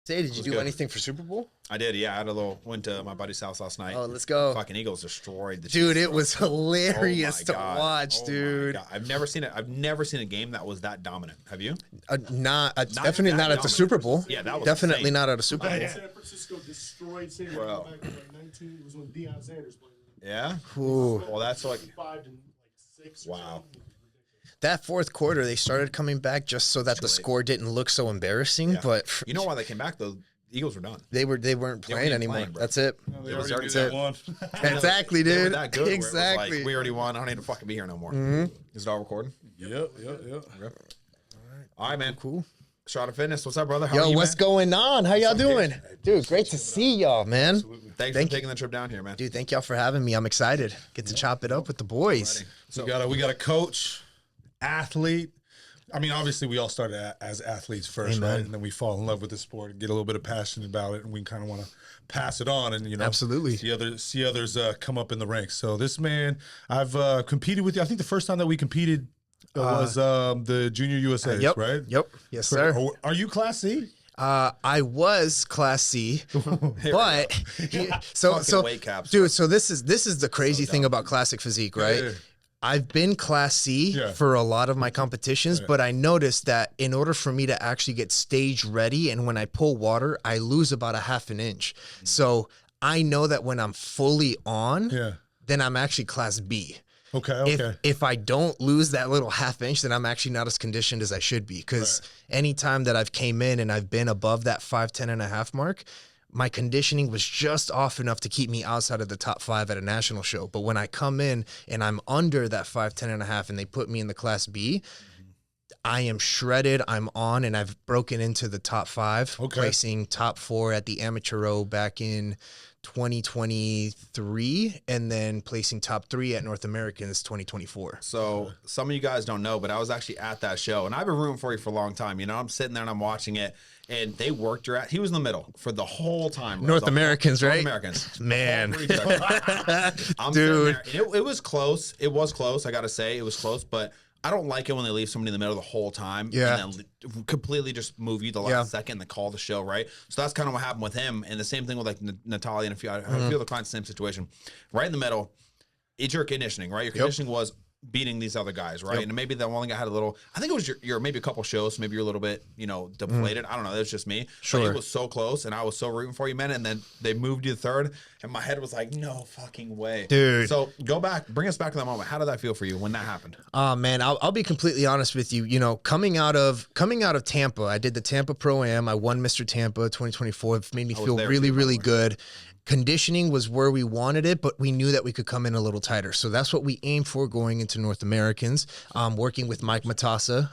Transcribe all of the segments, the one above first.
Say, did you do anything for Super Bowl? I did, yeah. I had went to my buddy's house last night. Oh, let's go. Fucking Eagles destroyed the Dude, Chiefs, it was hilarious to God. watch, dude. I've never seen a game that was that dominant. Have you? Definitely not at the Super Bowl. Yeah, that was definitely insane. not at a Super Bowl. San Francisco destroyed City Bro. back in like 19. It was when Deion Sanders played. Yeah? Ooh. Well, that's like, 5 to like 6. wow. That fourth quarter, they started coming back just so that the score didn't look so embarrassing. Yeah. But You know why they came back, though? The Eagles were done. they weren't playing even anymore. playing, bro. That's it. No, they It was already already knew set. that one. Exactly, They were dude. that good, where it was Exactly. like, we already won. I don't need to fucking be here no more. Is it all recording? Yep. All right, man. Cool. Shot of Fitness. What's up, brother? How Yo, are you, what's man? going on? How y'all doing? Dude, great to see y'all, man. Thanks for taking the trip down here, man. Dude, thank y'all for having me. I'm excited. Get to chop it up with the boys. So we got a coach, athlete. I mean, obviously, we all started as athletes first, Amen. right? And then we fall in love with the sport and get a little bit of passion about it, and we kind of want to pass it on, and Absolutely. see others come up in the ranks. So this man, I've competed with you. I think the first time that we competed was the Junior USA, Yep. right? Yep. Yes, sir. Are you Class C? I was Class C, but so weight caps. dude. So this is the crazy thing about classic physique, right? Yeah. I've been Class C Yeah. for a lot of my competitions, but I noticed that in order for me to actually get stage ready, and when I pull water, I lose about a half an inch. So I know that when I'm fully on, Yeah. then I'm actually Class B. Okay. If I don't lose that little half inch, then I'm actually not as conditioned as I should be. Because anytime that I've came in and I've been above that 5'10" and a half mark, my conditioning was just off enough to keep me outside of the top 5 at a national show. But when I come in and I'm under that 5'10" and a half and they put me in the Class B, I am shredded. I'm on, and I've broken into the top 5, placing top 4 at the Amateur O back in 2023, and then placing top 3 at North Americans 2024. So some of you guys don't know, but I was actually at that show, and I've been rooting for you for a long time. I'm sitting there and I'm watching it, and they worked your ass. He was in the middle for the whole time. Bro. North Americans, right? North Americans. Man. I'm Dude. sitting there, and it was close. It was close. I got to say, it was close, but I don't like it when they leave somebody in the middle the whole time Yeah. and then completely just move you the last second and then call the show, right? So that's kind of what happened with him. And the same thing with like Natalia and a few other clients, same situation. Right in the middle, it's your conditioning, right? Your conditioning was beating these other guys, right? And maybe that one guy had a little, I think it was your maybe a couple shows, maybe you're a little bit, deflated. I don't know. That was just me. Sure. But it was so close, and I was so rooting for you, man. And then they moved you to third, and my head was like, no fucking way. Dude. So bring us back to that moment. How did that feel for you when that happened? Oh man, I'll be completely honest with you. Coming out of Tampa, I did the Tampa Pro Am. I won Mr. Tampa 2024. It made me feel really, really good. Conditioning was where we wanted it, but we knew that we could come in a little tighter. So that's what we aimed for going into North Americans, working with Mike Matassa.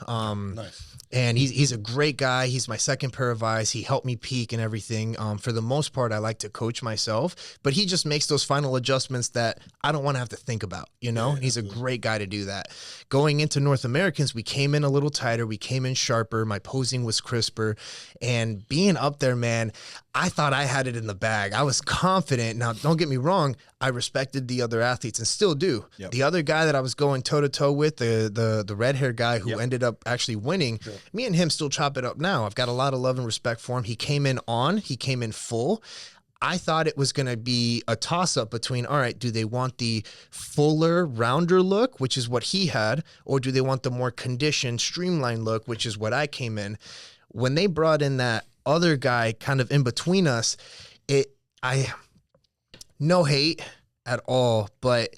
Nice. And he's a great guy. He's my second pair of eyes. He helped me peak and everything. For the most part, I like to coach myself, but he just makes those final adjustments that I don't want to have to think about, And he's a great guy to do that. Going into North Americans, we came in a little tighter. We came in sharper. My posing was crisper. And being up there, man, I thought I had it in the bag. I was confident. Now, don't get me wrong. I respected the other athletes and still do. Yep. The other guy that I was going toe-to-toe with, the red hair guy who ended up actually winning, me and him still chop it up now. I've got a lot of love and respect for him. He came in full. I thought it was going to be a toss-up between, all right, do they want the fuller, rounder look, which is what he had, or do they want the more conditioned, streamlined look, which is what I came in? When they brought in that other guy kind of in between us, no hate at all, but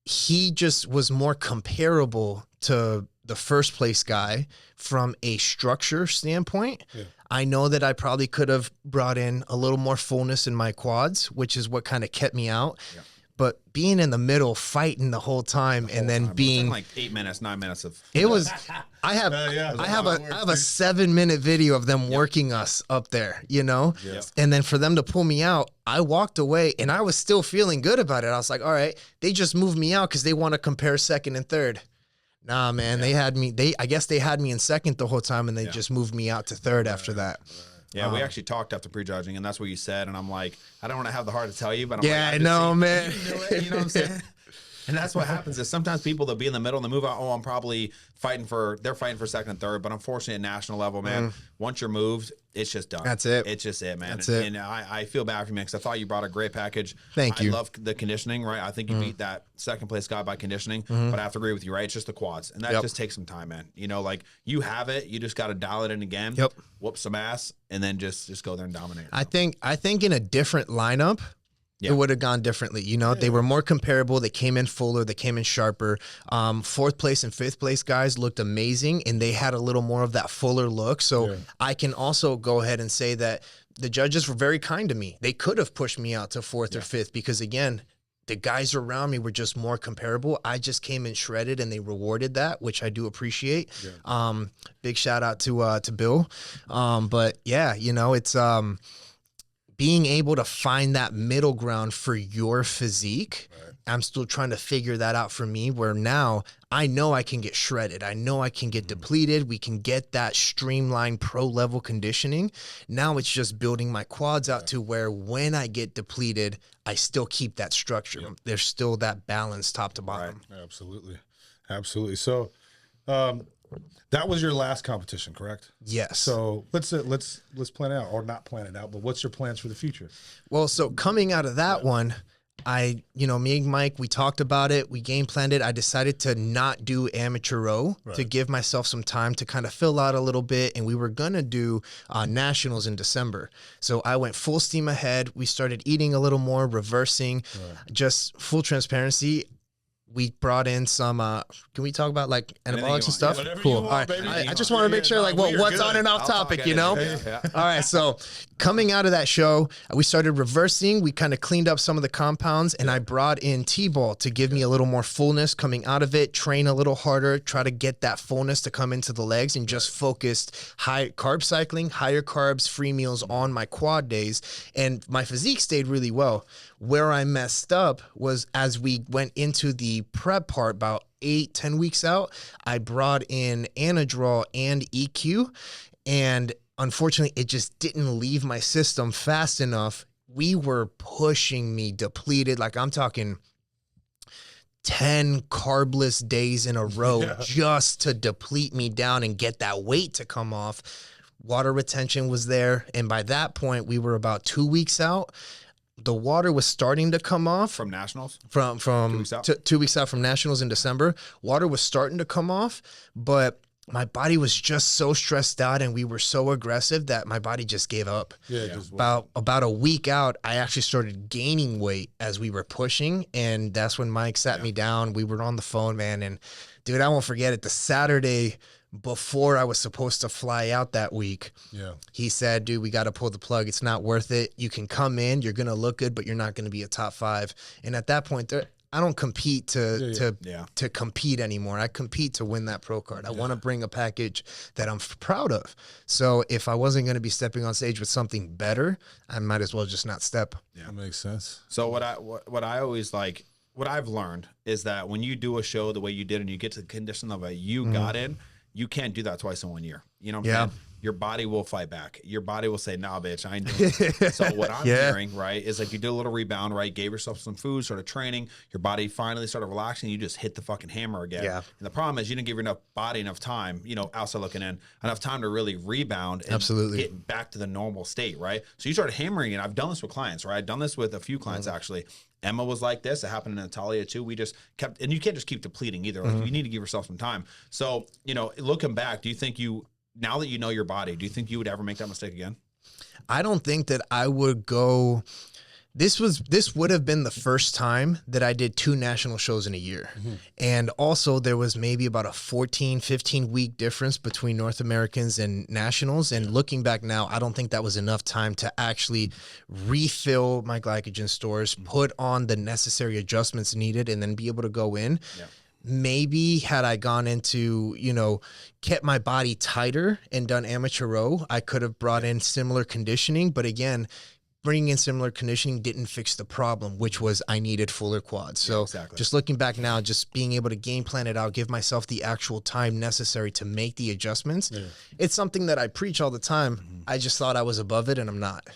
he just was more comparable to the first place guy from a structure standpoint. Yeah. I know that I probably could have brought in a little more fullness in my quads, which is what kind of kept me out. Yeah. But being in the middle, fighting the whole time, and then being like 8 minutes, 9 minutes of it was. I have a 7-minute video of them working us up there, and then for them to pull me out, I walked away and I was still feeling good about it. I was like, all right, they just moved me out because they want to compare second and third. Nah, man, I guess they had me in second the whole time, and they just moved me out to third after that. Yeah, we actually talked after prejudging, and that's what you said. And I'm like, I don't want to have the heart to tell you, but I'm I know, man. You know what I'm saying? And that's what happens is sometimes people that be in the middle and they move out, I'm probably they're fighting for second and third. But unfortunately at national level, man, once you're moved, it's just done. That's it. It's just it, man. That's it. And I feel bad for you, man, because I thought you brought a great package. Thank you. I love the conditioning, right? I think you beat that second place guy by conditioning, but I have to agree with you, right? It's just the quads. And that just takes some time, man. You know, like you have it, you just got to dial it in again, whoop some ass, and then just go there and dominate. I think in a different lineup, it would have gone differently. You know, they were more comparable. They came in fuller. They came in sharper. Fourth place and fifth place guys looked amazing, and they had a little more of that fuller look. So I can also go ahead and say that the judges were very kind to me. They could have pushed me out to fourth or fifth because, again, the guys around me were just more comparable. I just came in shredded, and they rewarded that, which I do appreciate. Big shout out to Bill. But yeah, you know, it's being able to find that middle ground for your physique. I'm still trying to figure that out for me, where now I know I can get shredded. I know I can get depleted. We can get that streamlined pro level conditioning. Now it's just building my quads out to where when I get depleted, I still keep that structure. There's still that balance top to bottom. Absolutely. Absolutely. So, that was your last competition, correct? Yes. So let's plan it out, or not plan it out, but what's your plans for the future? Well, so coming out of that one, me and Mike, we talked about it. We game planned it. I decided to not do amateur row to give myself some time to kind of fill out a little bit. And we were going to do nationals in December. So I went full steam ahead. We started eating a little more, reversing, just full transparency. We brought in some, can we talk about like anabolics and stuff? Cool. All right. I just want to make sure like what's on and off topic, you know? All right. So coming out of that show, we started reversing. We kind of cleaned up some of the compounds, and I brought in T-ball to give me a little more fullness coming out of it, train a little harder, try to get that fullness to come into the legs, and just focused high carb cycling, higher carbs, free meals on my quad days. And my physique stayed really well. Where I messed up was as we went into the prep part about 8-10 weeks out, I brought in Anadrol and EQ, and unfortunately it just didn't leave my system fast enough. We were pushing me depleted, like I'm talking 10 carbless days in a row just to deplete me down and get that weight to come off. Water retention was there, and by that point we were about 2 weeks out. The water was starting to come off from nationals. From 2 weeks out. 2 weeks out from nationals in December. Water was starting to come off, but my body was just so stressed out, and we were so aggressive that my body just gave up. About a week out, I actually started gaining weight as we were pushing, and that's when Mike sat me down. We were on the phone, man, and dude, I won't forget it. The Saturday before I was supposed to fly out that week, he said, dude, we got to pull the plug. It's not worth it. You can come in, you're going to look good, but you're not going to be a top 5. And at that point, I don't compete to compete anymore. I compete to win that pro card. I want to bring a package that I'm proud of. So if I wasn't going to be stepping on stage with something better, I might as well just not step. Yeah, that makes sense. So what I always like, what I've learned is that when you do a show the way you did and you get to the condition of you got in, you can't do that twice in 1 year. You know what I'm saying? Your body will fight back. Your body will say, nah, bitch, I ain't doing it. So what I'm hearing, right, is like you did a little rebound, right? Gave yourself some food, started training. Your body finally started relaxing. You just hit the fucking hammer again. And the problem is you didn't give your body enough time, outside looking in, enough time to really rebound and get back to the normal state, right? So you started hammering it. I've done this with clients, right? I've done this with a few clients, actually. Emma was like this. It happened to Natalia too. We just kept, and you can't just keep depleting either. Like you need to give yourself some time. So, looking back, do you think now that you know your body, do you think you would ever make that mistake again? I don't think that I would go. This would have been the first time that I did 2 national shows in a year. And also there was maybe about a 15 week difference between North Americans and nationals. And looking back now, I don't think that was enough time to actually refill my glycogen stores, put on the necessary adjustments needed, and then be able to go in. Maybe had I gone into, kept my body tighter and done amateur row, I could have brought in similar conditioning. But again, bringing in similar conditioning didn't fix the problem, which was I needed fuller quads. So just looking back now, just being able to game plan it out, give myself the actual time necessary to make the adjustments. It's something that I preach all the time. I just thought I was above it, and I'm not,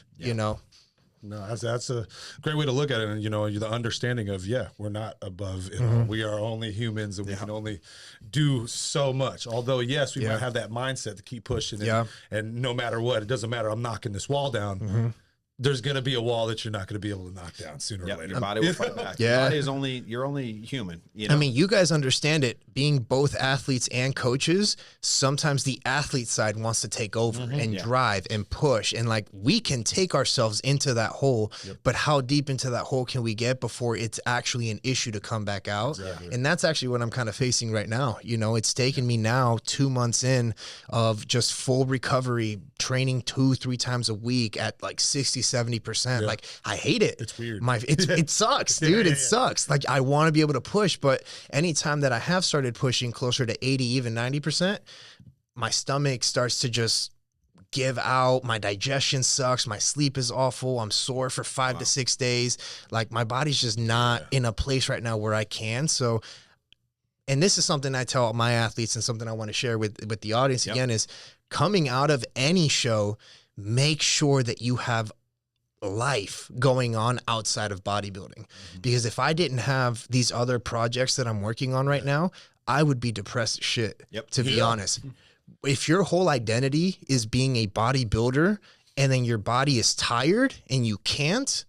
No, that's a great way to look at it. And, you know, the understanding of, we're not above it all. We are only humans and we can only do so much. Although, yes, we might have that mindset to keep pushing it. And no matter what, it doesn't matter. I'm knocking this wall down. There's going to be a wall that you're not going to be able to knock down sooner or later. Your body will fight back. Your body is you're only human. You know? I mean, you guys understand it. Being both athletes and coaches, sometimes the athlete side wants to take over and drive and push. And like, we can take ourselves into that hole, but how deep into that hole can we get before it's actually an issue to come back out? And that's actually what I'm kind of facing right now. You know, it's taken me now 2 months in of just full recovery, training 2-3 times a week at like 60-70%. Like, I hate it. It's weird. It sucks, dude. It sucks. Like, I want to be able to push, but anytime that I have started pushing closer to 80, even 90%, my stomach starts to just give out. My digestion sucks. My sleep is awful. I'm sore for 5 to 6 days. Like, my body's just not in a place right now where I can. So, and this is something I tell my athletes and something I want to share with the audience again is coming out of any show, make sure that you have life going on outside of bodybuilding. Because if I didn't have these other projects that I'm working on right now, I would be depressed as shit, to be honest. If your whole identity is being a bodybuilder and then your body is tired and you can't,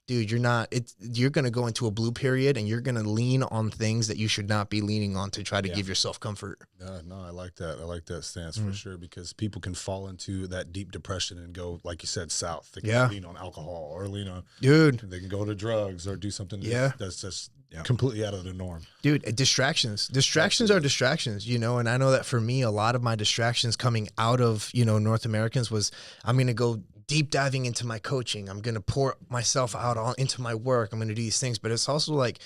dude, you're going to go into a blue period and you're going to lean on things that you should not be leaning on to try to give yourself comfort. No, I like that. I like that stance for sure, because people can fall into that deep depression and go, like you said, south. They can lean on alcohol or lean on, they can go to drugs or do something that's just completely out of the norm. Dude, distractions are distractions, you know, and I know that for me, a lot of my distractions coming out of, you know, North Americans was, I'm going to go deep diving into my coaching. I'm going to pour myself out into my work. I'm going to do these things, but it's also like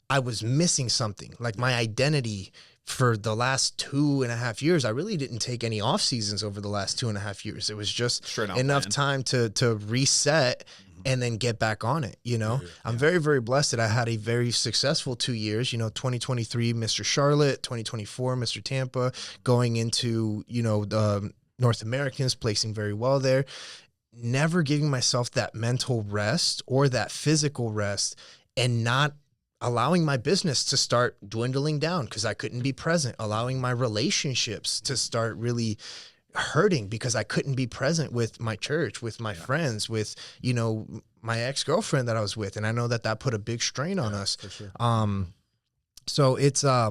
I was missing something. Like, my identity for the last 2.5 years, I really didn't take any off seasons over the last 2.5 years. It was just enough time to reset and then get back on it. You know, I'm very, very blessed that I had a very successful 2 years, you know, 2023, Mr. Charlotte, 2024, Mr. Tampa, going into, you know, the North Americans, placing very well there. Never giving myself that mental rest or that physical rest, and not allowing my business to start dwindling down because I couldn't be present, allowing my relationships to start really hurting because I couldn't be present with my church, with my friends, with, you know, my ex-girlfriend that I was with. And I know that put a big strain on us. For sure. So it's, I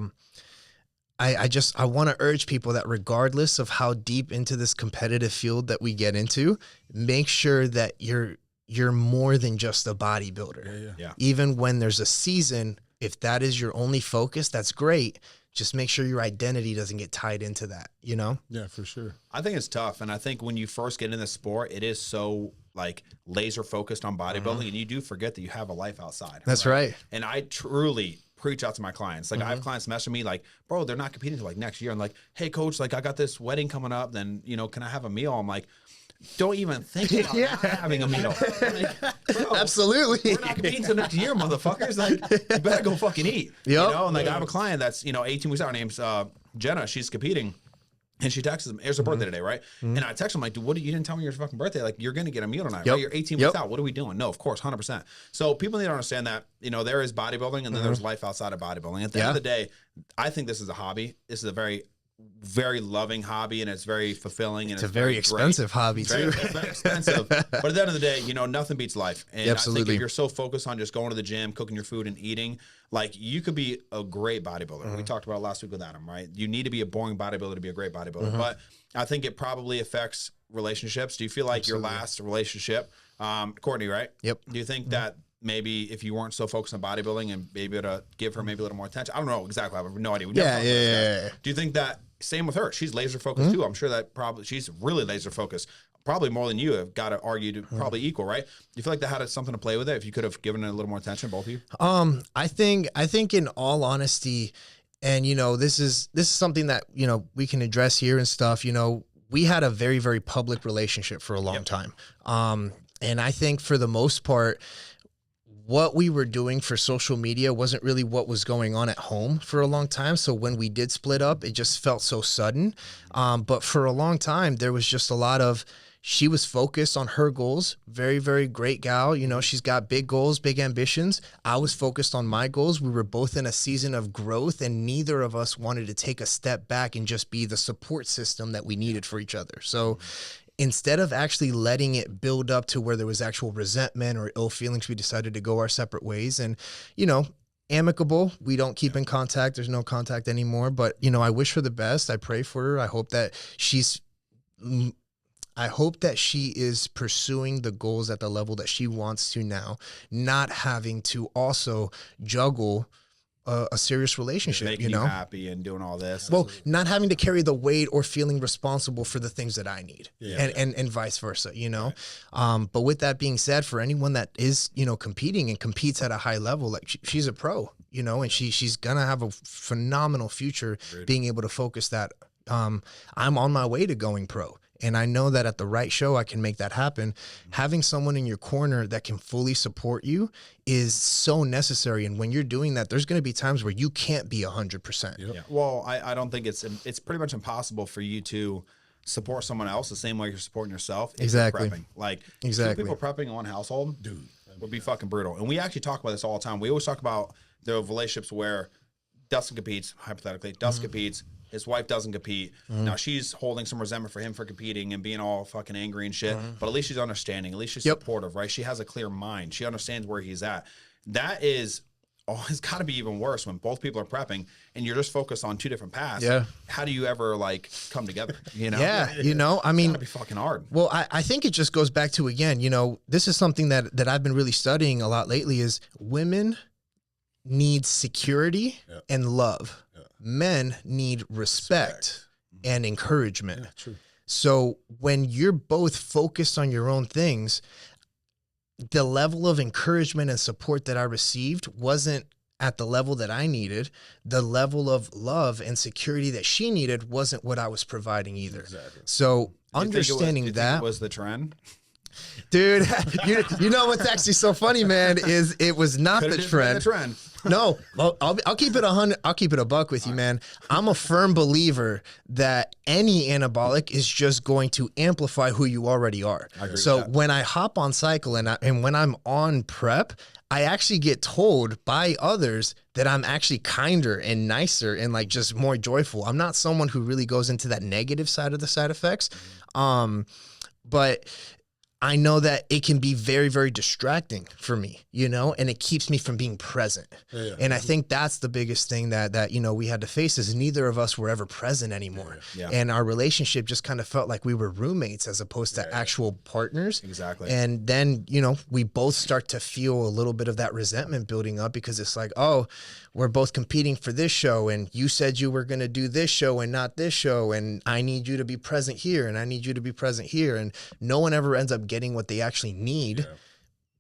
want to urge people that regardless of how deep into this competitive field that we get into, make sure that you're more than just a bodybuilder. Even when there's a season, if that is your only focus, that's great. Just make sure your identity doesn't get tied into that, you know? Yeah, for sure. I think it's tough. And I think when you first get in the sport, it is so like laser focused on bodybuilding, and you do forget that you have a life outside. That's right. And I truly preach out to my clients. Like, I have clients message me like, bro, they're not competing until like next year. I'm like, hey coach, like I got this wedding coming up, then, you know, can I have a meal? I'm like, don't even think about not having a meal. Like, bro, absolutely. We're not competing until next year, motherfuckers. Like, you better go fucking eat. You know, and like I have a client that's, you know, 18 weeks out. Her name's Jenna. She's competing. And she texts him, it's her birthday today, right? And I text him like, dude, you didn't tell me your fucking birthday. Like, you're going to get a meal tonight, right? You're 18 weeks out. What are we doing? No, of course, 100%. So people need to understand that, you know, there is bodybuilding and then there's life outside of bodybuilding. At the end of the day, I think this is a hobby. This is a very, very loving hobby, and it's very fulfilling. And it's a very expensive hobby too. It's very expensive. But at the end of the day, you know, nothing beats life. And absolutely. I think if you're so focused on just going to the gym, cooking your food and eating, like, you could be a great bodybuilder. We talked about it last week with Adam, right? You need to be a boring bodybuilder to be a great bodybuilder. But I think it probably affects relationships. Do you feel like your last relationship, Courtney, right? Yep. Do you think that maybe if you weren't so focused on bodybuilding and maybe to give her maybe a little more attention? I don't know exactly. I have no idea. Yeah. Do you think that same with her? She's laser focused too. I'm sure that probably she's really laser focused. Probably more than you have, got to argue to probably equal, right? You feel like that had something to play with it if you could have given it a little more attention, both of you? I think in all honesty, and, you know, this is something that, you know, we can address here and stuff, you know, we had a very, very public relationship for a long time. And I think for the most part, what we were doing for social media wasn't really what was going on at home for a long time. So when we did split up, it just felt so sudden. But for a long time, there was just a lot of, she was focused on her goals. Very, very great gal. You know, she's got big goals, big ambitions. I was focused on my goals. We were both in a season of growth, and neither of us wanted to take a step back and just be the support system that we needed for each other. So instead of actually letting it build up to where there was actual resentment or ill feelings, we decided to go our separate ways. And, you know, amicable, we don't keep in contact. There's no contact anymore, but, you know, I wish her the best. I pray for her. I hope that she is pursuing the goals at the level that she wants to now, not having to also juggle a serious relationship, making you know, happy and doing all this. Well, not having to carry the weight or feeling responsible for the things that I need, and vice versa, you know. Right. But with that being said, for anyone that is, you know, competing and competes at a high level, like she's a pro, you know, and she's gonna have a phenomenal future being able to focus that. I'm on my way to going pro. And I know that at the right show, I can make that happen. Having someone in your corner that can fully support you is so necessary. And when you're doing that, there's going to be times where you can't be 100%. Yeah. Well, I don't think it's pretty much impossible for you to support someone else the same way you're supporting yourself. Exactly. Prepping. Like, exactly. 2 people prepping in one household, dude, would be fucking brutal. And we actually talk about this all the time. We always talk about the relationships where Dustin competes, hypothetically. Dustin competes. His wife doesn't compete. Now she's holding some resentment for him for competing and being all fucking angry and shit. But at least she's understanding. At least she's supportive, right? She has a clear mind. She understands where he's at. That is, it's got to be even worse when both people are prepping and you're just focused on 2 different paths. Yeah. How do you ever like come together? You know? Yeah. You know, I mean, it's gotta be fucking hard. Well, I think it just goes back to, again, you know, this is something that I've been really studying a lot lately is women need security and love. Men need respect and encouragement. Yeah, true. So when you're both focused on your own things, the level of encouragement and support that I received wasn't at the level that I needed. The level of love and security that she needed wasn't what I was providing either. Exactly. So understanding that was the trend. Dude, you know what's actually so funny, man, is it was not the trend. No, I'll keep it 100. I'll keep it a buck with you, man. I'm a firm believer that any anabolic is just going to amplify who you already are. So when I hop on cycle and when I'm on prep, I actually get told by others that I'm actually kinder and nicer and like just more joyful. I'm not someone who really goes into that negative side of the side effects. But I know that it can be very, very distracting for me, you know, and it keeps me from being present. Yeah. And I think that's the biggest thing that, you know, we had to face is neither of us were ever present anymore. Yeah. And our relationship just kind of felt like we were roommates as opposed to actual partners. Exactly. And then, you know, we both start to feel a little bit of that resentment building up because it's like, oh, we're both competing for this show and you said you were going to do this show and not this show. And I need you to be present here and I need you to be present here. And no one ever ends up getting what they actually need. Yeah.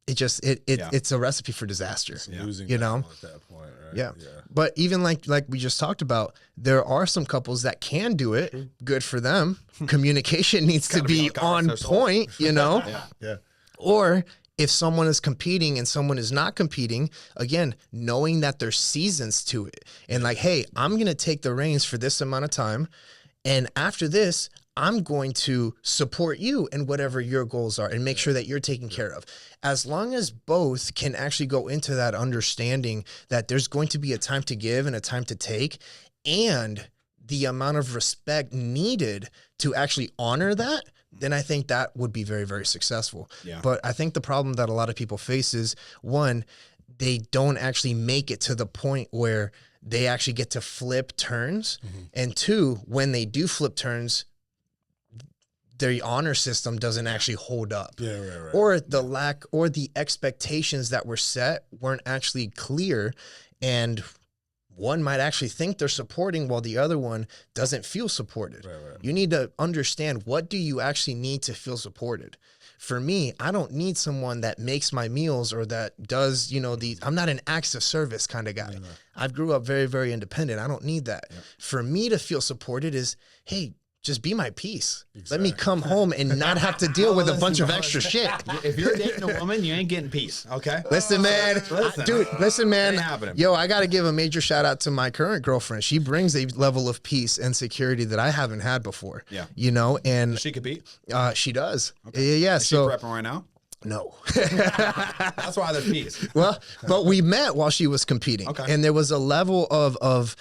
It just, it's a recipe for disaster, losing, you know, at that point, right? Yeah. But even like we just talked about, there are some couples that can do it. Good for them. Communication needs to be on point, you know? Yeah. Or if someone is competing and someone is not competing, again, knowing that there's seasons to it and like, hey, I'm going to take the reins for this amount of time. And after this, I'm going to support you in whatever your goals are and make sure that you're taken care of. As long as both can actually go into that understanding that there's going to be a time to give and a time to take and the amount of respect needed to actually honor that, then I think that would be very, very successful. Yeah. But I think the problem that a lot of people face is, one, they don't actually make it to the point where they actually get to flip turns. Mm-hmm. And 2, when they do flip turns, their honor system doesn't actually hold up. Yeah, right. Or the lack or the expectations that were set weren't actually clear. And one might actually think they're supporting while the other one doesn't feel supported. Right. You need to understand, what do you actually need to feel supported? For me, I don't need someone that makes my meals or that does, you know, I'm not an acts of service kind of guy. I grew up very, very independent. I don't need that. Yeah. For me to feel supported is, hey, just be my peace. Let me come home and not have to deal with a bunch of extra shit. If you're dating a woman, you ain't getting peace, okay? Listen, man. Listen, man. Ain't happening. Yo, I got to give a major shout out to my current girlfriend. She brings a level of peace and security that I haven't had before. Yeah. You know, and Does she compete? she does. Okay. Yeah. Is she So prepping right now? no. That's why there's peace. Well, but we met while she was competing. Okay. And there was a level of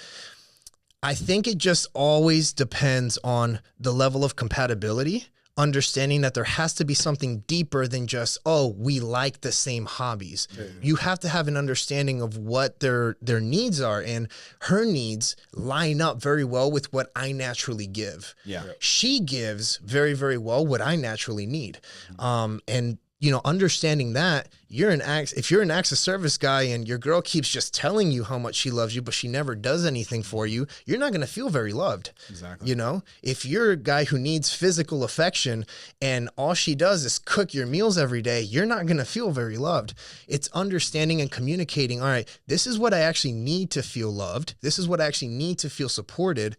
I think it just always depends on the level of compatibility, understanding that there has to be something deeper than just, oh, we like the same hobbies. Yeah. You have to have an understanding of what their needs are, and her needs line up very well with what I naturally give. Yeah. She gives very, very well what I naturally need. And you know, understanding that if you're an acts of service guy and your girl keeps just telling you how much she loves you, but she never does anything for you, you're not going to feel very loved. Exactly. You know, if you're a guy who needs physical affection and all she does is cook your meals every day, you're not going to feel very loved. It's understanding and communicating. All right, this is what I actually need to feel loved. This is what I actually need to feel supported.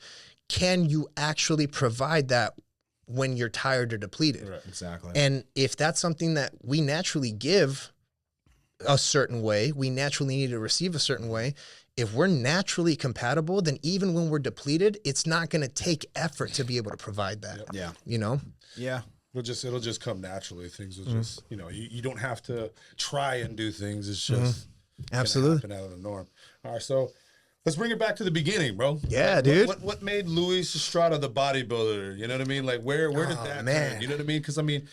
Can you actually provide that when you're tired or depleted? Right, exactly. And if that's something that we naturally give a certain way, we naturally need to receive a certain way. If we're naturally compatible, then even when we're depleted, it's not going to take effort to be able to provide that. Yeah. You know? Yeah. It'll just come naturally. Things will just, you know, you don't have to try and do things. It's just Absolutely happen out of the norm. All right, so let's bring it back to the beginning, bro. Yeah, dude. What made Luis Estrada the bodybuilder? You know what I mean? Like, where did that turn? You know what I mean? Because, I mean,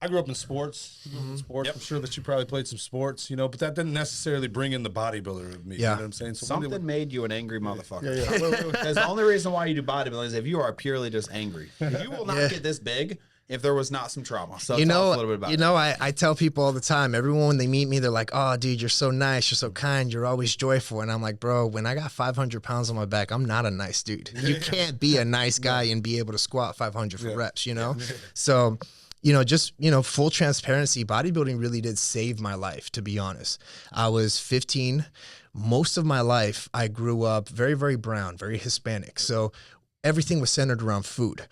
I grew up in sports. Yep. I'm sure that you probably played some sports, you know, but that didn't necessarily bring in the bodybuilder of me. Yeah. You know what I'm saying? So Something made you an angry motherfucker. Yeah. Because the only reason why you do bodybuilding is if you are purely just angry. You will not get this big if there was not some trauma. So you tell us know, a little bit about you it. know, I tell people all the time, everyone when they meet me, they're like, oh, dude, you're so nice. You're so kind. You're always joyful. And I'm like, bro, when I got 500 pounds on my back, I'm not a nice dude. You can't be a nice guy and be able to squat 500 for reps, you know? So, you know, just, you know, full transparency, bodybuilding really did save my life, to be honest. I was 15. Most of my life, I grew up very, very brown, very Hispanic. So everything was centered around food.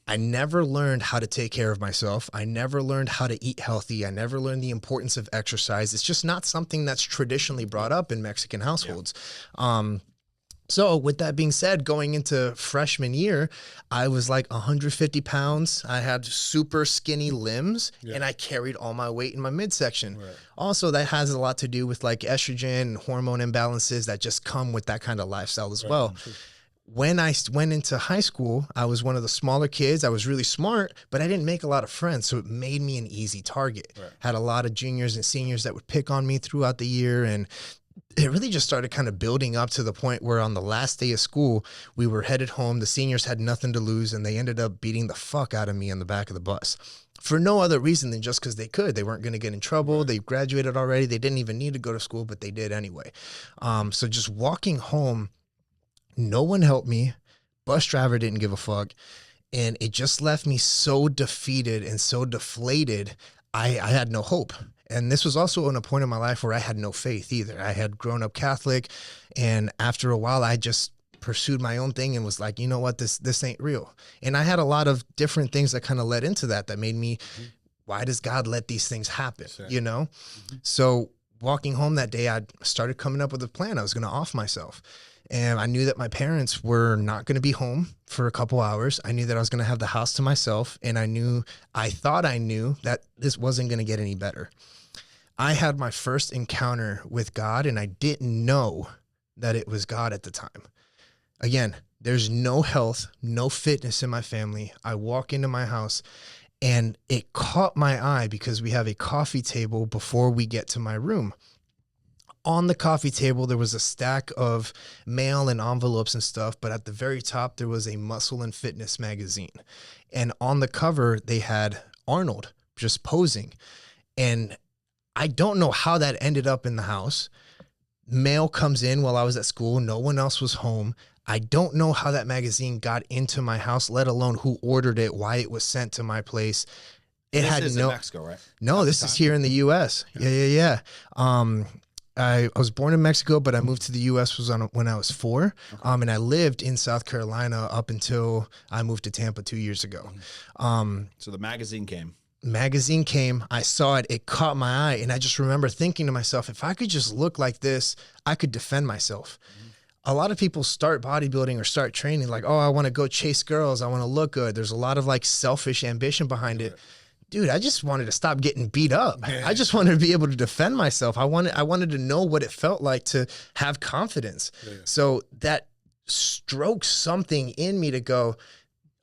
I never learned how to take care of myself. I never learned how to eat healthy. I never learned the importance of exercise. It's just not something that's traditionally brought up in Mexican households. So with that being said, going into freshman year, I was like 150 pounds. I had super skinny limbs and I carried all my weight in my midsection. Right. Also, that has a lot to do with like estrogen and hormone imbalances that just come with that kind of lifestyle as well. When I went into high school, I was one of the smaller kids. I was really smart, but I didn't make a lot of friends. So it made me an easy target. Right. Had a lot of juniors and seniors that would pick on me throughout the year. And it really just started kind of building up to the point where on the last day of school, we were headed home. The seniors had nothing to lose, and they ended up beating the fuck out of me in the back of the bus for no other reason than just because they could. They weren't going to get in trouble. They graduated already. They didn't even need to go to school, but they did anyway. So just walking home, no one helped me. Bus driver didn't give a fuck. And it just left me so defeated and so deflated. I had no hope. And this was also in a point in my life where I had no faith either. I had grown up Catholic, and after a while, I just pursued my own thing and was like, you know what, this ain't real. And I had a lot of different things that kind of led into that made me, why does God let these things happen? Sure. You know? So walking home that day, I started coming up with a plan. I was going to off myself. And I knew that my parents were not going to be home for a couple hours. I knew that I was going to have the house to myself. And I thought I knew that this wasn't going to get any better. I had my first encounter with God, and I didn't know that it was God at the time. Again, there's no health, no fitness in my family. I walk into my house, and it caught my eye because we have a coffee table before we get to my room. On the coffee table, there was a stack of mail and envelopes and stuff, but at the very top, there was a Muscle and Fitness magazine. And on the cover, they had Arnold just posing. And I don't know how that ended up in the house. Mail comes in while I was at school. No one else was home. I don't know how that magazine got into my house, let alone who ordered it, why it was sent to my place. This is in Mexico, right? No, this is here in the U.S. Yeah. I was born in Mexico, but I moved to the U.S. when I was 4. And I lived in South Carolina up until I moved to Tampa 2 years ago. So the magazine came. I saw it, it caught my eye, and I just remember thinking to myself, if I could just look like this, I could defend myself. A lot of people start bodybuilding or start training like, oh, I want to go chase girls, I want to look good. There's a lot of like selfish ambition behind it. Dude, I just wanted to stop getting beat up. I just wanted to be able to defend myself. I wanted to know what it felt like to have confidence. So that stroked something in me to go,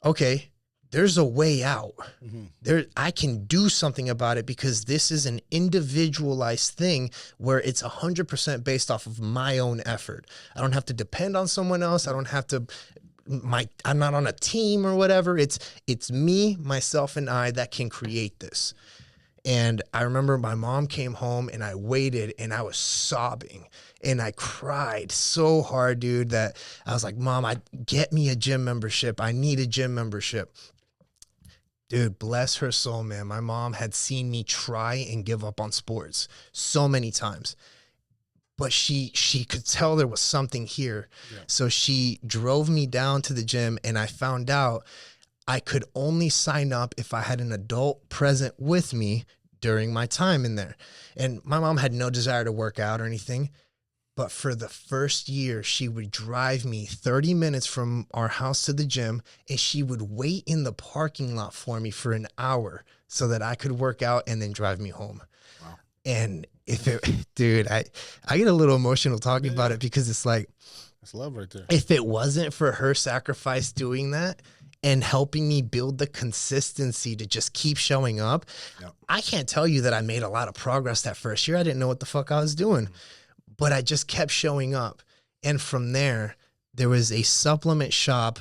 okay, there's a way out. I can do something about it, because this is an individualized thing where it's 100% based off of my own effort. I don't have to depend on someone else. I don't have to, I'm not on a team or whatever. It's me, myself, and I that can create this. And I remember my mom came home and I waited and I was sobbing and I cried so hard, dude, that I was like, Mom, get me a gym membership. I need a gym membership. Dude, bless her soul, man. My mom had seen me try and give up on sports so many times, but she could tell there was something here. So she drove me down to the gym, and I found out I could only sign up if I had an adult present with me during my time in there. And my mom had no desire to work out or anything. But for the first year, she would drive me 30 minutes from our house to the gym, and she would wait in the parking lot for me for an hour so that I could work out and then drive me home. Wow. And dude, I get a little emotional talking about it, because it's like, that's love right there. If it wasn't for her sacrifice doing that and helping me build the consistency to just keep showing up, I can't tell you that I made a lot of progress that first year. I didn't know what the fuck I was doing. But I just kept showing up. And from there was a supplement shop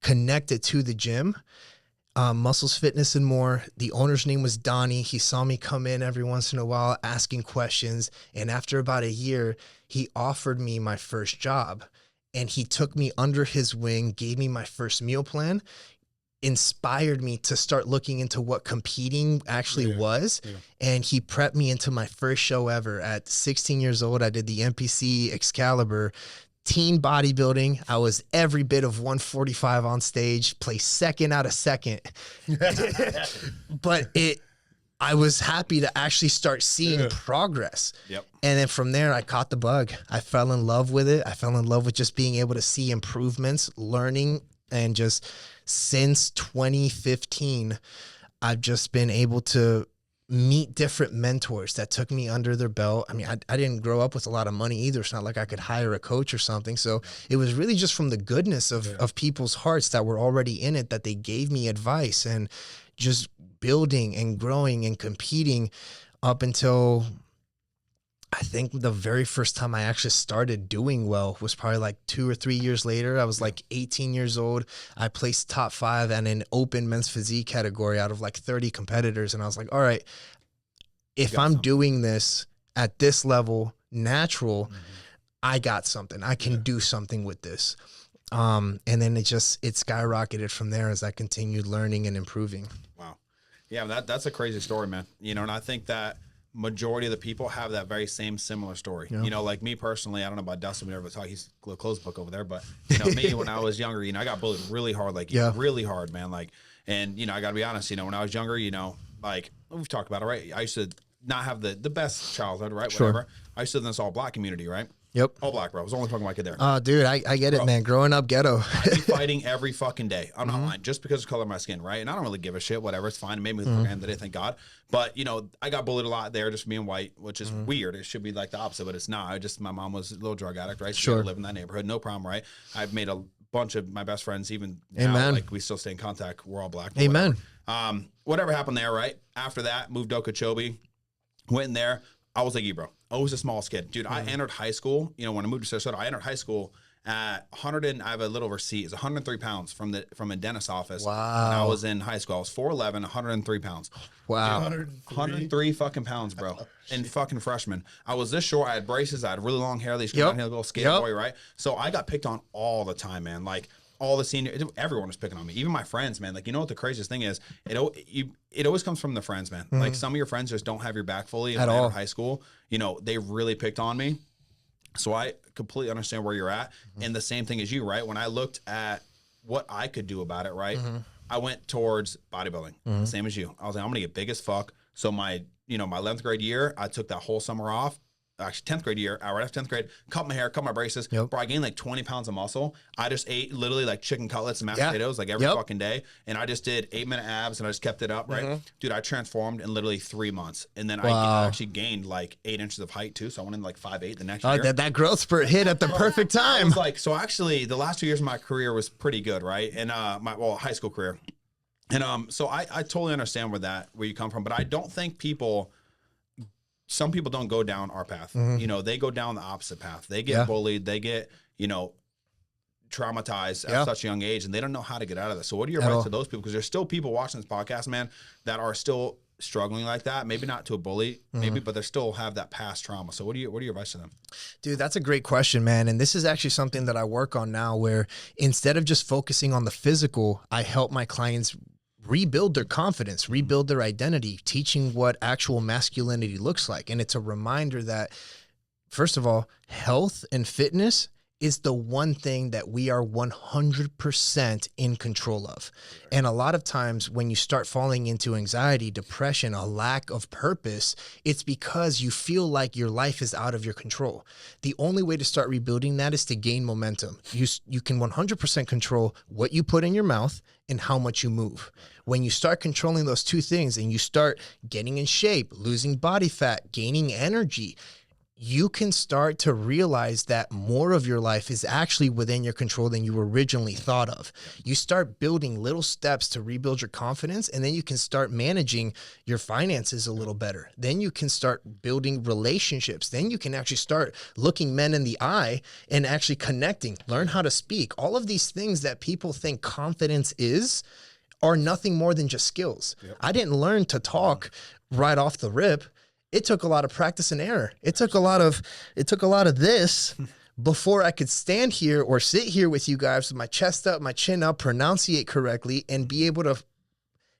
connected to the gym, Muscles Fitness and More. The owner's name was Donnie. He saw me come in every once in a while asking questions. And after about a year, he offered me my first job. And he took me under his wing, gave me my first meal plan, inspired me to start looking into what competing actually was. And he prepped me into my first show ever. At 16 years old, I did the NPC Excalibur teen bodybuilding. I was every bit of 145 on stage, placed second out of second. But I was happy to actually start seeing progress. And then from there, I caught the bug. I fell in love with it. I fell in love with just being able to see improvements, learning, and just since 2015, I've just been able to meet different mentors that took me under their belt. I mean, I didn't grow up with a lot of money either. It's not like I could hire a coach or something. So it was really just from the goodness of people's hearts that were already in it, that they gave me advice, and just building and growing and competing up until I think the very first time I actually started doing well was probably like 2 or 3 years later. I was like 18 years old. I placed top 5 in an open men's physique category out of like 30 competitors. And I was like, all right, if I'm doing this at this level, natural, I got something. I can do something with this. And then it skyrocketed from there as I continued learning and improving. Wow. Yeah, that's a crazy story, man. You know, and I think that majority of the people have that very similar story. You know, like me personally, I don't know about Dustin, we never talk, he's a closed book over there, but you know, me, when I was younger, you know, I got bullied really hard, like really hard, man. Like, and you know, I gotta be honest, you know, when I was younger, you know, like we've talked about it, right? I used to not have the best childhood, right? Whatever. I used to live in this all black community, right? All black, bro. I was the only fucking white kid there. Oh, dude, I get it, man. Growing up ghetto. I'd be fighting every fucking day. I'm not lying. Just because of the color of my skin, right? And I don't really give a shit. Whatever. It's fine. It made me look at the day, thank God. But, you know, I got bullied a lot there just being white, which is weird. It should be like the opposite, but it's not. My mom was a little drug addict, right? She lived in that neighborhood. No problem, right? I've made a bunch of my best friends, even now, like we still stay in contact. We're all black. Amen. Whatever happened there, right? After that, moved to Okeechobee, went in there. I was like you, bro. I was the smallest kid. Dude, I entered high school, you know, when I moved to Sarasota, I entered high school at 100, I have a little receipt. It's 103 pounds from a dentist's office. Wow. When I was in high school. I was 4'11", 103 pounds. Wow. 103 fucking pounds, bro. And fucking freshman. I was this short. I had braces. I had really long hair. They used to come down here, a little skater boy, right? So I got picked on all the time, man. Like, all the senior, everyone was picking on me, even my friends, man. Like, you know what the craziest thing is? It always comes from the friends, man. Like, some of your friends just don't have your back fully. At all. High school, you know, they really picked on me. So I completely understand where you're at. And the same thing as you, right? When I looked at what I could do about it, right? I went towards bodybuilding, same as you. I was like, I'm gonna get big as fuck. So my 11th grade year, I took that whole summer off. Actually, 10th grade year, right after 10th grade, cut my hair, cut my braces. Bro, I gained like 20 pounds of muscle. I just ate literally like chicken cutlets and mashed potatoes like every fucking day. And I just did 8-minute abs and I just kept it up, right? Dude, I transformed in literally 3 months. And then I actually gained like 8 inches of height too. So I went in like 5'8" the next year. That growth spurt hit at the perfect time. I was like, so actually the last 2 years of my career was pretty good, right? And my high school career. And so I totally understand where you come from, but I don't think some people don't go down our path. You know, they go down the opposite path. They get bullied. They get, traumatized at such a young age, and they don't know how to get out of this. So what are your advice to those people? Because there's still people watching this podcast, man, that are still struggling like that. Maybe not to a bully, but they still have that past trauma. So what are your advice to them? Dude, that's a great question, man. And this is actually something that I work on now, where instead of just focusing on the physical, I help my clients rebuild their confidence, rebuild their identity, teaching what actual masculinity looks like. And it's a reminder that, first of all, health and fitness is the one thing that we are 100% in control of. And a lot of times when you start falling into anxiety, depression, a lack of purpose, it's because you feel like your life is out of your control. The only way to start rebuilding that is to gain momentum. You can 100% control what you put in your mouth and how much you move. When you start controlling those two things and you start getting in shape, losing body fat, gaining energy, you can start to realize that more of your life is actually within your control than you originally thought of. You start building little steps to rebuild your confidence, and then you can start managing your finances a little better. Then you can start building relationships. Then you can actually start looking men in the eye and actually connecting, learn how to speak. All of these things that people think confidence is are nothing more than just skills. I didn't learn to talk right off the rip. It took a lot of practice and error. It took a lot of this before I could stand here or sit here with you guys with my chest up, my chin up, pronunciate correctly, and be able to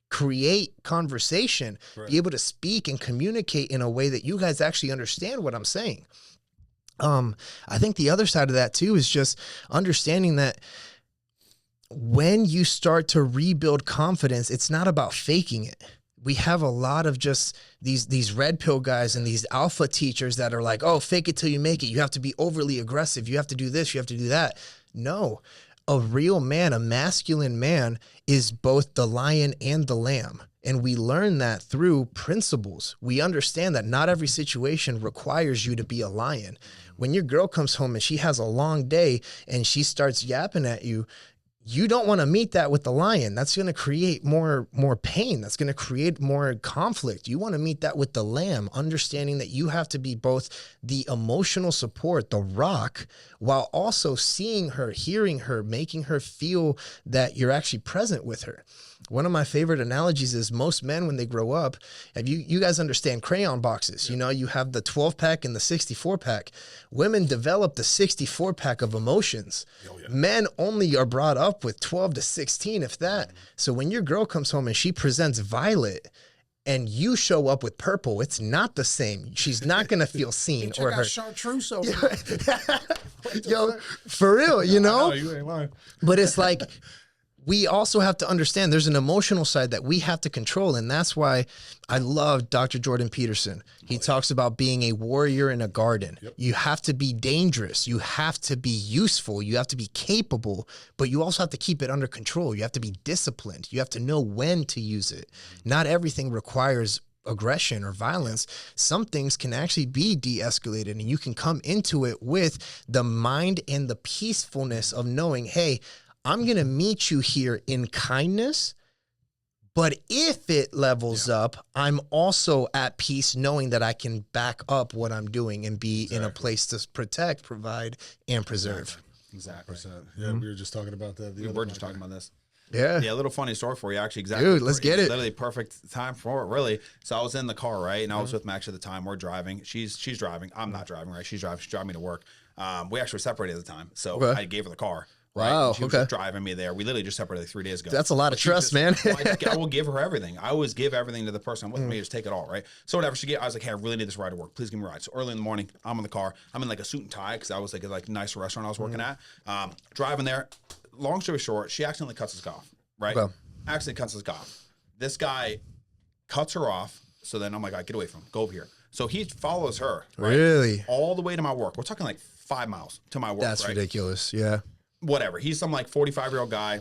create conversation, be able to speak and communicate in a way that you guys actually understand what I'm saying. I think the other side of that too is just understanding that when you start to rebuild confidence, it's not about faking it. We have a lot of just these red pill guys and these alpha teachers that are like, oh, fake it till you make it. You have to be overly aggressive. You have to do this. You have to do that. No, a real man, a masculine man is both the lion and the lamb. And we learn that through principles. We understand that not every situation requires you to be a lion. When your girl comes home and she has a long day and she starts yapping at you, you don't want to meet that with the lion. That's going to create more pain. That's going to create more conflict. You want to meet that with the lamb, understanding that you have to be both the emotional support, the rock, while also seeing her, hearing her, making her feel that you're actually present with her. One of my favorite analogies is most men, when they grow up, if you guys understand crayon boxes, you know, you have the 12 pack and the 64 pack. Women develop the 64 pack of emotions. Men only are brought up with 12 to 16, if that. So when your girl comes home and she presents violet and you show up with purple, it's not the same. She's not going to feel seen or heard. Chartreuse over Yo, for real, you know? You ain't lying. But it's like, we also have to understand there's an emotional side that we have to control. And that's why I love Dr. Jordan Peterson. He talks about being a warrior in a garden. You have to be dangerous. You have to be useful. You have to be capable, but you also have to keep it under control. You have to be disciplined. You have to know when to use it. Not everything requires aggression or violence. Some things can actually be de-escalated, and you can come into it with the mind and the peacefulness of knowing, hey, I'm going to meet you here in kindness, but if it levels up, I'm also at peace knowing that I can back up what I'm doing and be in a place to protect, provide, and preserve. Exactly. Yeah, we were just talking about that. We were just talking about this. Yeah. Yeah, a little funny story for you, actually. Exactly. Dude, let's get it. Literally perfect time for it, really. So I was in the car, right? And I was with Max at the time. We're driving. She's driving. I'm not driving, right? She's driving me to work. We actually were separated at the time. So I gave her the car. Right? Wow, She was okay. just driving me there. We literally just separated like 3 days ago. That's a lot of trust, man. I will give her everything. I always give everything to the person I'm with me. Just take it all, right? So whatever I was like, hey, I really need this ride to work. Please give me a ride. So early in the morning, I'm in the car. I'm in like a suit and tie because I was like at like a nice restaurant I was working at. Driving there. Long story short, she accidentally cuts us off, right? Okay. Accidentally cuts us off. This guy cuts her off. So then I'm like, all right, get away from him. Go over here. So he follows her. Right? Really? All the way to my work. We're talking like 5 miles to my work. That's right? ridiculous. Yeah. Whatever. He's some like 45-year-old guy.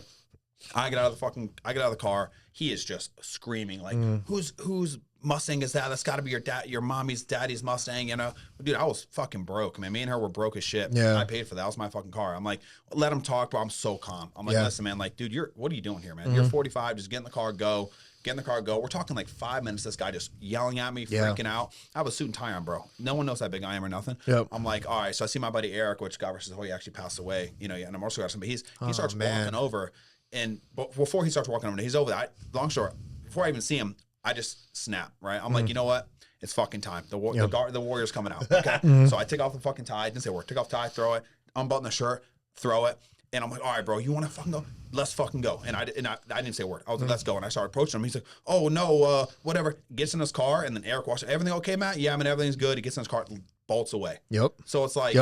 I get out of the car. He is just screaming like, whose Mustang is that? That's got to be your mommy's daddy's Mustang, you know? Dude, I was fucking broke, man. Me and her were broke as shit. Yeah. I paid for that. That was my fucking car. I'm like, let him talk, bro. I'm so calm. I'm like, Yeah. listen, man, like, dude, what are you doing here, man? You're 45. Just get in the car, go. Get in the car, go. We're talking like 5 minutes. This guy just yelling at me, freaking out. I have a suit and tie on, bro. No one knows how big I am or nothing. Yep. I'm like, all right. So I see my buddy Eric, which God says, oh, he actually passed away. You know, yeah, and I'm also got somebody. He starts walking over, and before he starts walking over, he's over there. Long story. Before I even see him, I just snap. Right. I'm like, you know what? It's fucking time. The warrior's coming out. Okay. So I take off the fucking tie. Didn't say a word. Take off the tie, throw it, unbutton the shirt, throw it. And I'm like, all right, bro, you want to fucking go? Let's fucking go. And I didn't say a word. I was like, let's go. And I started approaching him. He's like, oh, no, whatever. Gets in his car. And then Eric walks, everything okay, Matt? Yeah, I mean, everything's good. He gets in his car, bolts away. Yep. So it's like,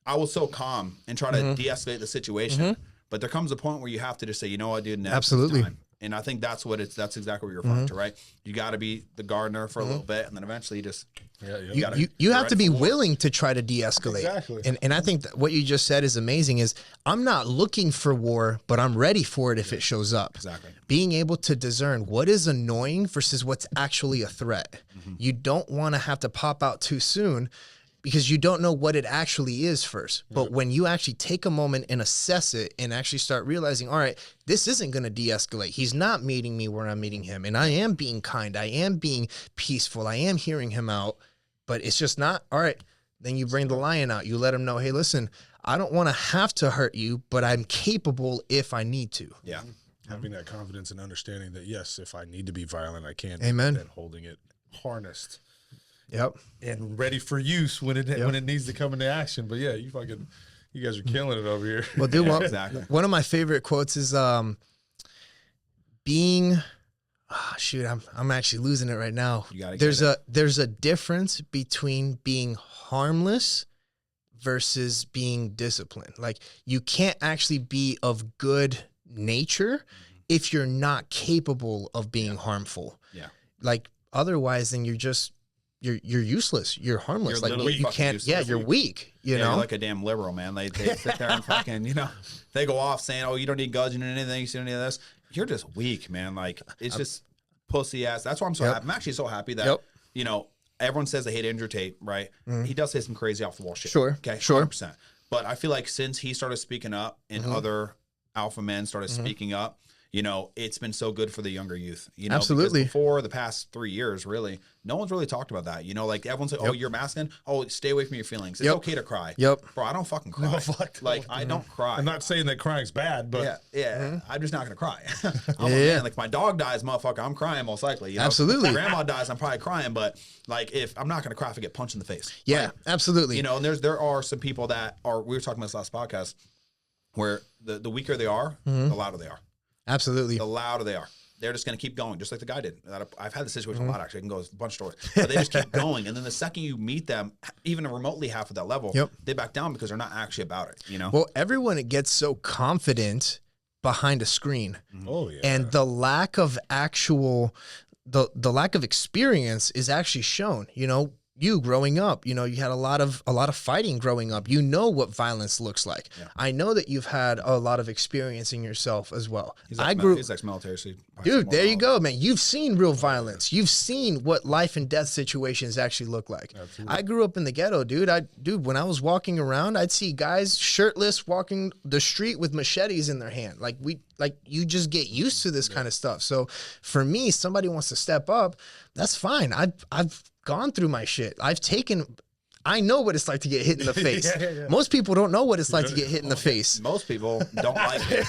I was so calm and try to de-escalate the situation. But there comes a point where you have to just say, you know what, dude? Absolutely. Time. And I think that's exactly what you're referring to, right? You got to be the gardener for a little bit. And then eventually you just... You have to be willing to try to de-escalate. Exactly. And I think that what you just said is amazing is I'm not looking for war, but I'm ready for it if it shows up. Exactly. Being able to discern what is annoying versus what's actually a threat. You don't want to have to pop out too soon because you don't know what it actually is first. But when you actually take a moment and assess it and actually start realizing, all right, this isn't going to de-escalate. He's not meeting me where I'm meeting him. And I am being kind. I am being peaceful. I am hearing him out. But it's just not, all right, then you bring the lion out. You let him know, hey, listen, I don't want to have to hurt you, but I'm capable if I need to. Yeah. Having that confidence and understanding that, yes, if I need to be violent, I can. Amen. And holding it harnessed. Yep. And ready for use when it needs to come into action. But yeah, you guys are killing it over here. Well, dude, Exactly. one of my favorite quotes is being... shoot, I'm actually losing it right now. You gotta there's a difference between being harmless versus being disciplined. Like you can't actually be of good nature if you're not capable of being harmful. Yeah. Like otherwise, then you're useless. You're harmless. You're like literally you fucking can't. useless. Yeah, you're weak. You know, you're like a damn liberal, man. They sit there and fucking, you know, they go off saying, oh, you don't need guns, you don't need anything, you don't need this. You're just weak, man. Like it's just pussy ass. That's why I'm so happy. I'm actually so happy that you know everyone says they hate Andrew Tate, right? He does say some crazy off the wall shit. Sure. Okay. Sure. 100%. But I feel like since he started speaking up and other alpha men started speaking up, you know, it's been so good for the younger youth. You know, absolutely. Because before the past 3 years, really, no one's really talked about that. You know, like everyone's like, "Oh, you're masculine. Oh, stay away from your feelings. It's okay to cry." Yep. Bro, I don't fucking cry. No, fuck. Like I don't cry. I'm not saying that crying's bad, but I'm just not gonna cry. I'm a man. Like if my dog dies, motherfucker, I'm crying most likely. You know? Absolutely. If my grandma dies, I'm probably crying, but like if I'm not gonna cry if I get punched in the face. Yeah, like, absolutely. You know, and there are some people that are. We were talking about this last podcast, where the weaker they are, the louder they are. Absolutely. The louder they are. They're just going to keep going, just like the guy did. I've had this situation a lot, actually. I can go a bunch of stories. But they just keep going. And then the second you meet them, even remotely half of that level, they back down because they're not actually about it, you know? Well, everyone gets so confident behind a screen. Oh, yeah. And the lack of the lack of experience is actually shown. You know, you growing up, you know, you had a lot of fighting growing up. You know what violence looks like. Yeah. I know that you've had a lot of experience in yourself as well. He's ex-military. So dude, there you go, man. You've seen real violence. You've seen what life and death situations actually look like. Absolutely. I grew up in the ghetto, dude. When I was walking around, I'd see guys shirtless walking the street with machetes in their hand. Like you just get used to this kind of stuff. So for me, somebody wants to step up, that's fine. I've gone through my shit. I know what it's like to get hit in the face. Most people don't know what it's like to get hit in the face. Most people don't like it.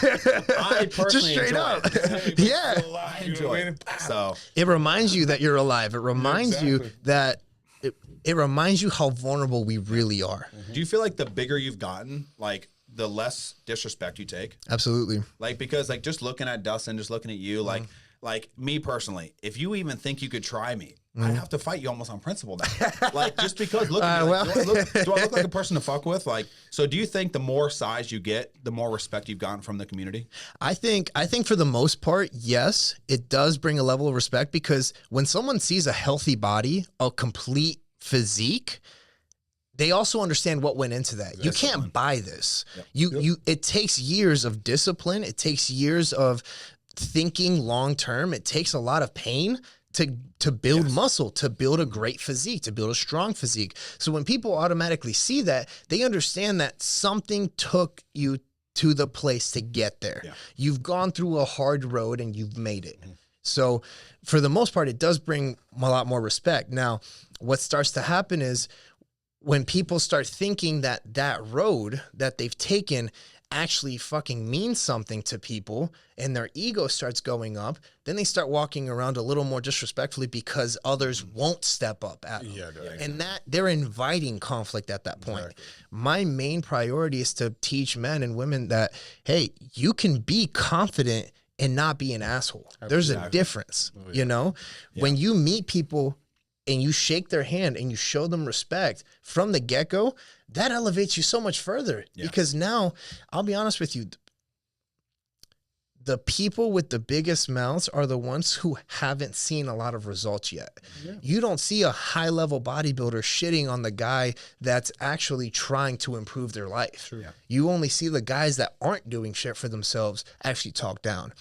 I personally just straight up. I enjoy it. So it reminds you that you're alive. It reminds you that it reminds you how vulnerable we really are. Do you feel like the bigger you've gotten, like the less disrespect you take. Absolutely. Like, because like just looking at Dustin, just looking at you, like me personally, if you even think you could try me, I'd have to fight you almost on principle now. Like, just because look at me, like, do I look like a person to fuck with? Like, so do you think the more size you get, the more respect you've gotten from the community? I think for the most part, yes, it does bring a level of respect, because when someone sees a healthy body, a complete physique, they also understand what went into that. You can't buy this. Yep. It takes years of discipline. It takes years of thinking long term. It takes a lot of pain to build muscle, to build a great physique, to build a strong physique. So when people automatically see that, they understand that something took you to the place to get there. Yeah. You've gone through a hard road and you've made it. So for the most part, it does bring a lot more respect. Now, what starts to happen is when people start thinking that that road that they've taken actually fucking means something to people and their ego starts going up, then they start walking around a little more disrespectfully because others won't step up at them. And that they're inviting conflict at that point. Exactly. My main priority is to teach men and women that, hey, you can be confident and not be an asshole. There's a difference, you know? When you meet people and you shake their hand and you show them respect from the get-go, that elevates you so much further. Because now, I'll be honest with you, the people with the biggest mouths are the ones who haven't seen a lot of results yet. You don't see a high-level bodybuilder shitting on the guy that's actually trying to improve their life. You only see the guys that aren't doing shit for themselves actually talk down.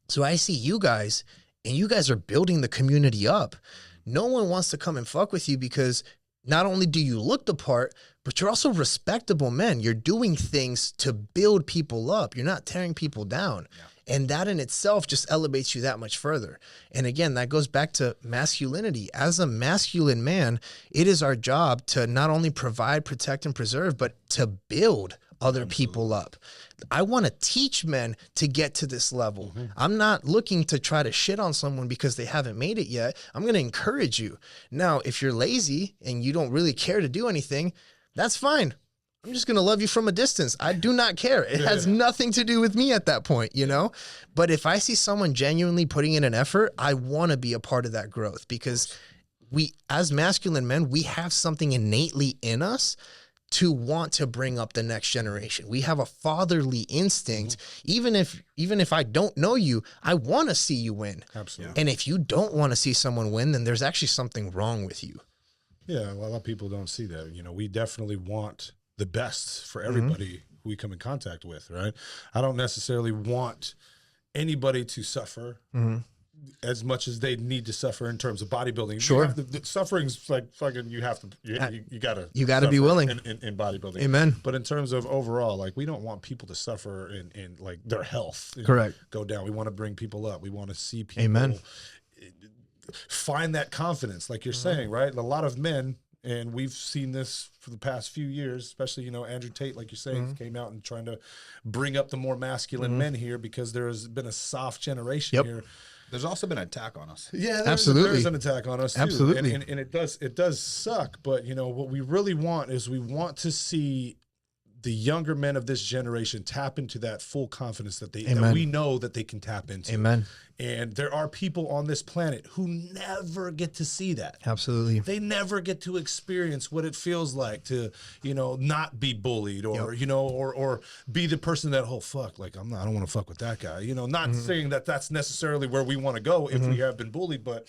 So I see you guys, and you guys are building the community up. No one wants to come and fuck with you because not only do you look the part, but you're also respectable men. You're doing things to build people up. You're not tearing people down. And that in itself just elevates you that much further. And again, that goes back to masculinity. As a masculine man, it is our job to not only provide, protect, and preserve, but to build other people up. I want to teach men to get to this level. I'm not looking to try to shit on someone because they haven't made it yet. I'm going to encourage you. Now, if you're lazy and you don't really care to do anything, that's fine. I'm just going to love you from a distance. I do not care. It has nothing to do with me at that point, you know? But if I see someone genuinely putting in an effort, I want to be a part of that growth, because we, as masculine men, we have something innately in us to want to bring up the next generation. We have a fatherly instinct. Even if I don't know you, I want to see you win. Absolutely. And if you don't want to see someone win, then there's actually something wrong with you. Yeah, well, a lot of people don't see that. You know, we definitely want the best for everybody who we come in contact with, right? I don't necessarily want anybody to suffer as much as they need to suffer in terms of bodybuilding. Sure. The suffering's like fucking, you gotta be willing in bodybuilding. Amen. But in terms of overall, like, we don't want people to suffer in like their health. Correct. Go down. We want to bring people up. We want to see people find that confidence, like you're saying, right? A lot of men, and we've seen this for the past few years, especially, you know, Andrew Tate, like you're saying, came out and trying to bring up the more masculine men here, because there has been a soft generation here. There's also been an attack on us. Yeah, absolutely. There's an attack on us too. Absolutely. And it does suck. But, you know, what we really want is we want to see the younger men of this generation tap into that full confidence that that we know that they can tap into. Amen. And there are people on this planet who never get to see that. Absolutely. They never get to experience what it feels like to, you know, not be bullied, or, you know, or be the person that, oh, fuck, like, I don't want to fuck with that guy. You know, not saying that that's necessarily where we want to go if we have been bullied, but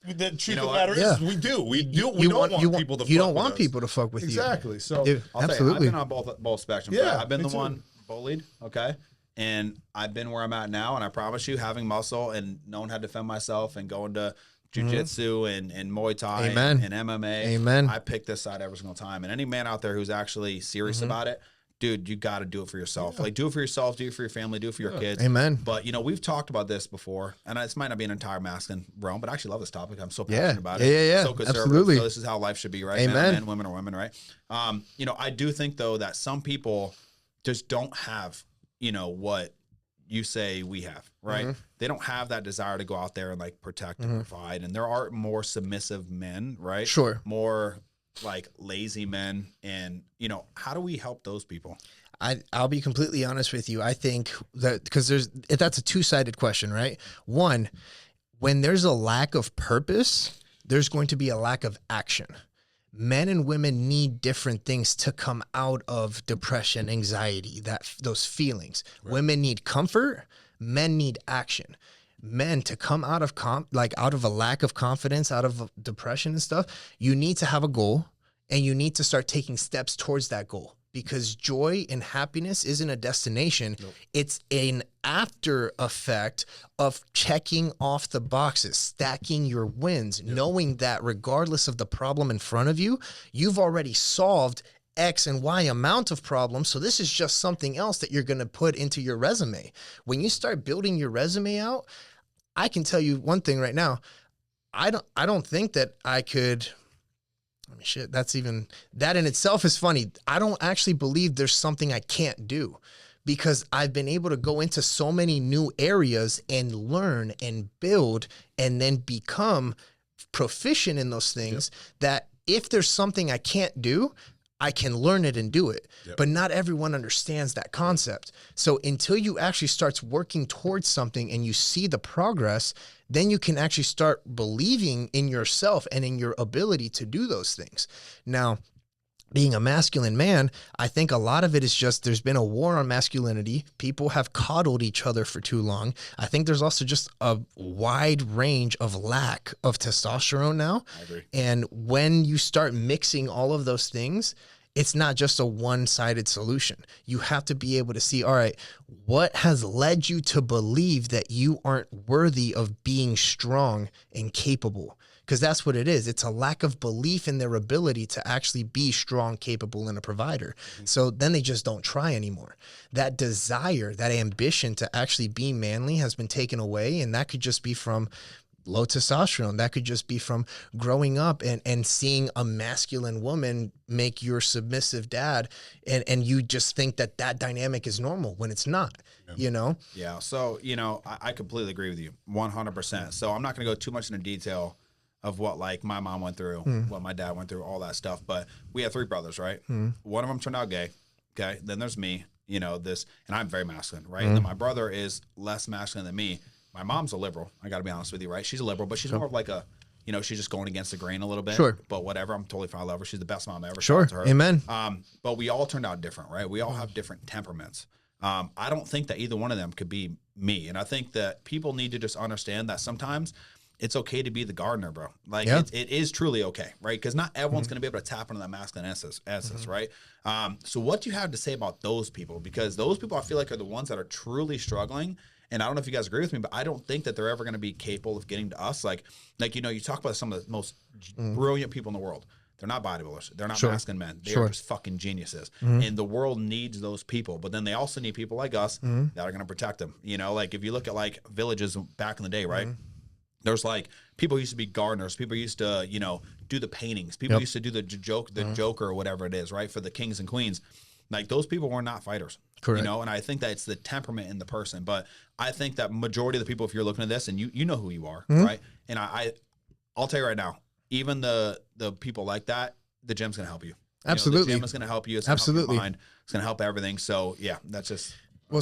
the truth of the matter is we don't want people to fuck with us. You don't want people to fuck with you. Exactly. So absolutely. I've been on both spectrums. Yeah, I've been the one bullied, okay? And I've been where I'm at now, and I promise you, having muscle and knowing how to defend myself and going to jiu-jitsu and Muay Thai and MMA, I pick this side every single time. And any man out there who's actually serious about it, dude, you got to do it for yourself. Like, do it for yourself, do it for your family, do it for your kids. Amen. But, you know, we've talked about this before, and this might not be an entire masculine realm, but I actually love this topic. I'm so passionate about it. Yeah. So conservative. Absolutely. So this is how life should be, right? Amen. Men are men, women are women, right? You know, I do think, though, that some people just don't have, you know, what you say we have, right? They don't have that desire to go out there and, like, protect and provide. And there are more submissive men, right? Sure. More like lazy men. And, you know, how do we help those people? I'll be completely honest with you. I think that because that's a two-sided question, right? One, when there's a lack of purpose, there's going to be a lack of action. Men and women need different things to come out of depression, anxiety, those feelings. Right. Women need comfort. Men need action. Men, to come out of out of a lack of confidence, out of depression and stuff, you need to have a goal and you need to start taking steps towards that goal, because joy and happiness isn't a destination. Nope. It's an after effect of checking off the boxes, stacking your wins, knowing that regardless of the problem in front of you, you've already solved X and Y amount of problems. So this is just something else that you're going to put into your resume. When you start building your resume out, I can tell you one thing right now. I don't think that I could. I mean, shit, that in itself is funny. I don't actually believe there's something I can't do, because I've been able to go into so many new areas and learn and build and then become proficient in those things that if there's something I can't do, I can learn it and do it. Yep. But not everyone understands that concept. So until you actually start working towards something and you see the progress, then you can actually start believing in yourself and in your ability to do those things. Now, being a masculine man, I think a lot of it is just there's been a war on masculinity. People have coddled each other for too long. I think there's also just a wide range of lack of testosterone now. I agree. And when you start mixing all of those things, it's not just a one-sided solution. You have to be able to see, all right, what has led you to believe that you aren't worthy of being strong and capable? Because that's what it is. It's a lack of belief in their ability to actually be strong, capable, and a provider. Mm-hmm. So then they just don't try anymore. That desire, that ambition to actually be manly has been taken away. And that could just be from low testosterone. That could just be from growing up and seeing a masculine woman make your submissive dad. And you just think that dynamic is normal when it's not, you know? Yeah. So, I completely agree with you 100%. So I'm not going to go too much into detail of what like my mom went through, what my dad went through, all that stuff. But we had 3 brothers, right? One of them turned out gay. Okay. Then there's me, and I'm very masculine, right? And then my brother is less masculine than me. My mom's a liberal. I got to be honest with you, right? She's a liberal, but she's more of like a, she's just going against the grain a little bit. Sure. But whatever. I'm totally fine. I love her. She's the best mom ever. Sure. To her. Amen. But we all turned out different, right? We all have different temperaments. I don't think that either one of them could be me. And I think that people need to just understand that sometimes it's okay to be the gardener, bro. Like it is truly okay, right? Because not everyone's going to be able to tap into that masculine essence, right? So what do you have to say about those people? Because those people I feel like are the ones that are truly struggling. And I don't know if you guys agree with me, but I don't think that they're ever going to be capable of getting to us. Like you talk about some of the most brilliant people in the world. They're not bodybuilders. They're not masculine men. They are just fucking geniuses. And the world needs those people. But then they also need people like us that are going to protect them. Like if you look at like villages back in the day, right? There's like people used to be gardeners. People used to, do the paintings. People used to do the Joker or whatever it is, right? For the kings and queens. Like those people were not fighters. Correct. And I think that it's the temperament in the person. But I think that majority of the people, if you're looking at this and you know who you are, right? And I'll tell you right now, even the people like that, the gym's going to help you. Absolutely. The gym is going to help you. It's going to help your mind. It's going to help everything. So yeah, that's just... Well,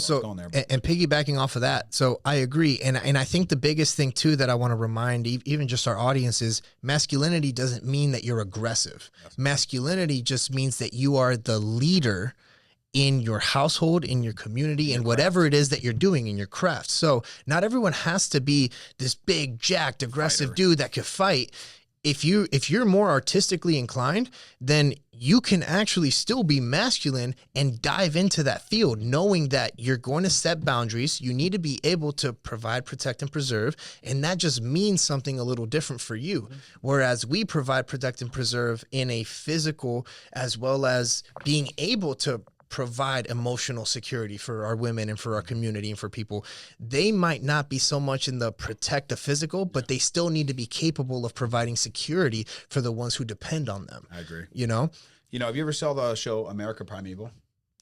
and piggybacking off of that, so I agree. And I think the biggest thing too that I want to remind even just our audience is masculinity doesn't mean that you're aggressive. Yes. Masculinity just means that you are the leader in your household, in your community, and whatever it is that you're doing in your craft. So not everyone has to be this big, jacked, aggressive dude that could fight. If you're more artistically inclined, then you can actually still be masculine and dive into that field, knowing that you're going to set boundaries. You need to be able to provide, protect, and preserve. And that just means something a little different for you. Whereas we provide, protect, and preserve in a physical, as well as being able to provide emotional security for our women and for our community and for people. They might not be so much in the protect the physical, but they still need to be capable of providing security for the ones who depend on them. I agree. Have you ever saw the show America Primeval?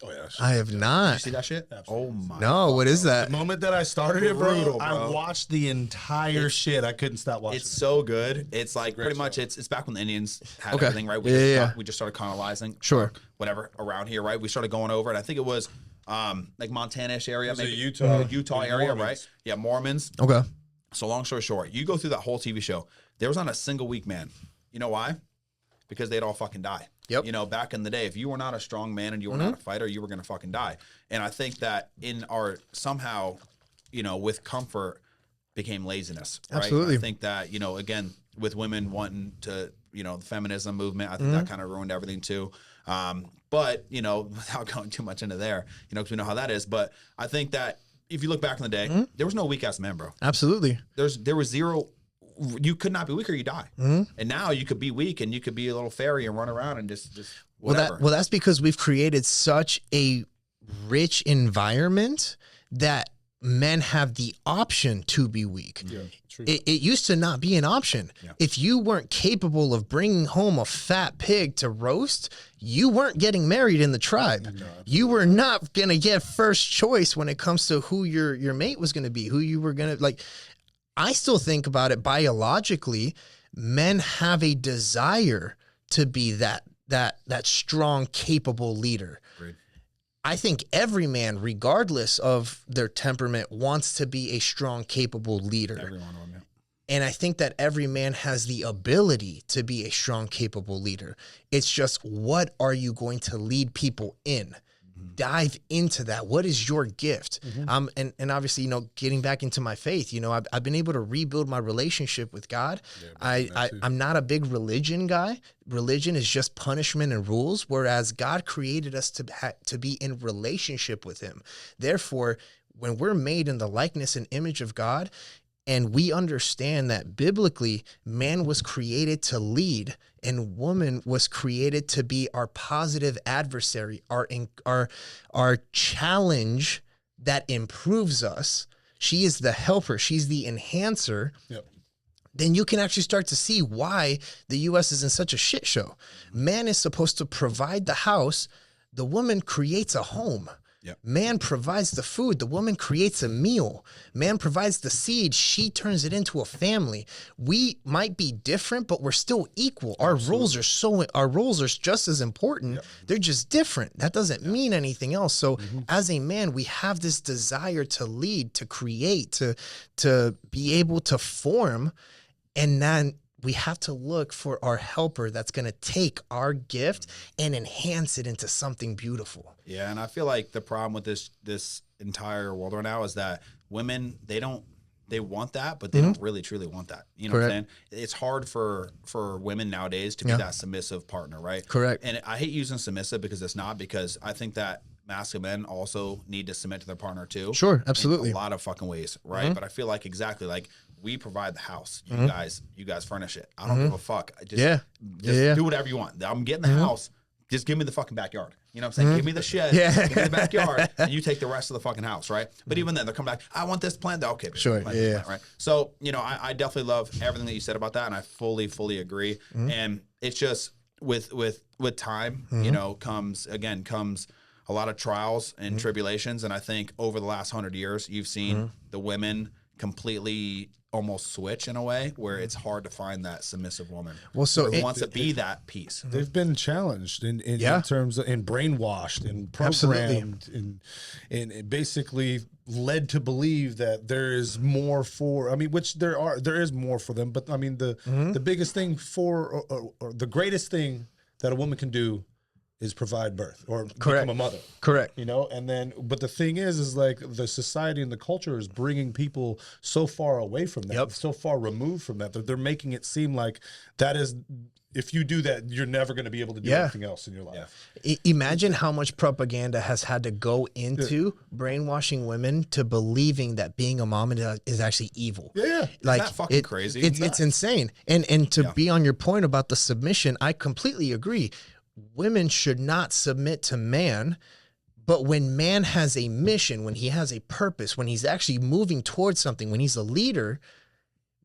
Oh yeah. I have Did you not. see that shit? Absolutely. Oh my. No, what is The that? moment that I started it, bro, Brutal, I bro. watched the entire shit. I couldn't stop watching. It's so good. It's like Great pretty much show. it's back when the Indians had Okay. everything, right? Yeah. We just started colonizing, Sure. whatever around here, right? We started going over, and I think it was like Montana-ish area, was a maybe Utah area, Mormons. right? Yeah, Mormons. Okay. So long story short, you go through that whole TV show. There was not a single weak man. You know why? Because they'd all fucking die. Yep. You know, back in the day, if you were not a strong man and you were not a fighter, you were gonna fucking die. And I think that in our somehow, you know, with comfort became laziness. Right? Absolutely. I think that, you know, again, with women wanting to, you know, the feminism movement, I think that kind of ruined everything too. But, you know, without going too much into there, you know, because we know how that is. But I think that if you look back in the day, there was no weak ass man, bro. Absolutely. There was zero. You could not be weak or you die. And now you could be weak and you could be a little fairy and run around and just whatever. Well, that's because we've created such a rich environment that men have the option to be weak. Yeah, true. It used to not be an option. Yeah. If you weren't capable of bringing home a fat pig to roast, you weren't getting married in the tribe. You were not going to get first choice when it comes to who your mate was going to be, who you were going to like. I still think about it biologically. Men have a desire to be that strong, capable leader. Agreed. I think every man, regardless of their temperament, wants to be a strong, capable leader. Every one of them, yeah. And I think that every man has the ability to be a strong, capable leader. It's just, what are you going to lead people in? Dive into that. What is your gift? And obviously, you know, getting back into my faith, you know, I've been able to rebuild my relationship with God. I'm not a big religion guy. Religion is just punishment and rules, whereas God created us to be in relationship with him. Therefore, when we're made in the likeness and image of God, and we understand that biblically, man was created to lead and woman was created to be our positive adversary, our challenge that improves us. She is the helper. She's the enhancer. Yep. Then you can actually start to see why the U.S. is in such a shit show. Man is supposed to provide the house. The woman creates a home. Yep. Man provides the food. The woman creates a meal. Man provides the seed. She turns it into a family. We might be different, but we're still equal. Our roles are just as important. Yep. They're just different. That doesn't mean anything else. So as a man, we have this desire to lead, to create, to be able to form. And then we have to look for our helper that's going to take our gift and enhance it into something beautiful. Yeah, and I feel like the problem with this entire world right now is that women, they want that, but they don't really truly want that. You know what I'm saying? It's hard for women nowadays to be that submissive partner, right? Correct. And I hate using submissive because it's not, because I think that masculine men also need to submit to their partner too. Sure, absolutely. In a lot of fucking ways, right? But I feel like exactly like we provide the house. You guys furnish it. I don't give a fuck. Just do whatever you want. I'm getting the house. Just give me the fucking backyard. You know what I'm saying? Give me the shed. Give me the backyard, and you take the rest of the fucking house, right? But even then, they're coming back. I want this plant. Okay, baby, Sure. plant this plant, right? So, you know, I definitely love everything that you said about that, and I fully agree. And it's just with time, you know, comes a lot of trials and tribulations, and I think over the last 100 years, you've seen the women completely almost switch in a way where it's hard to find that submissive woman. Well, so who wants to be that piece. They've been challenged in terms of, and brainwashed and programmed and basically led to believe that there is more for, I mean, which there is more for them. But I mean, the biggest thing or the greatest thing that a woman can do is provide birth or become a mother. Correct. You know, and then, but the thing is like the society and the culture is bringing people so far away from that, so far removed from that. They're making it seem like that is, if you do that, you're never going to be able to do anything else in your life. Imagine how much propaganda has had to go into brainwashing women to believing that being a mom is actually evil. Like, Isn't that fucking crazy? It's insane. And to be on your point about the submission, I completely agree. Women should not submit to man, but when man has a mission, when he has a purpose, when he's actually moving towards something, when he's a leader,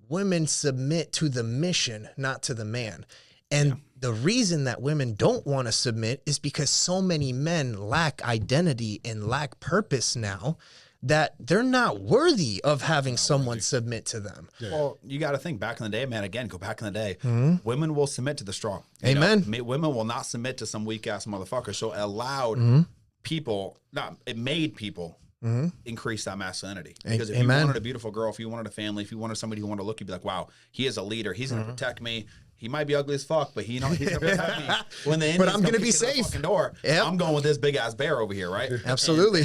women submit to the mission, not to the man. And The reason that women don't want to submit is because so many men lack identity and lack purpose now that they're not worthy of having someone submit to them. Yeah. Well, you got to think back in the day, man. Again, go back in the day. Women will submit to the strong. Amen. Women will not submit to some weak ass motherfucker. So it allowed people, it made people increase that masculinity. Because if you wanted a beautiful girl, if you wanted a family, if you wanted somebody who wanted to look, you'd be like, wow, he is a leader. He's going to protect me. He might be ugly as fuck, but he's going to protect me. When the but I'm going to be safe. Door, I'm going with this big ass bear over here, right? Absolutely.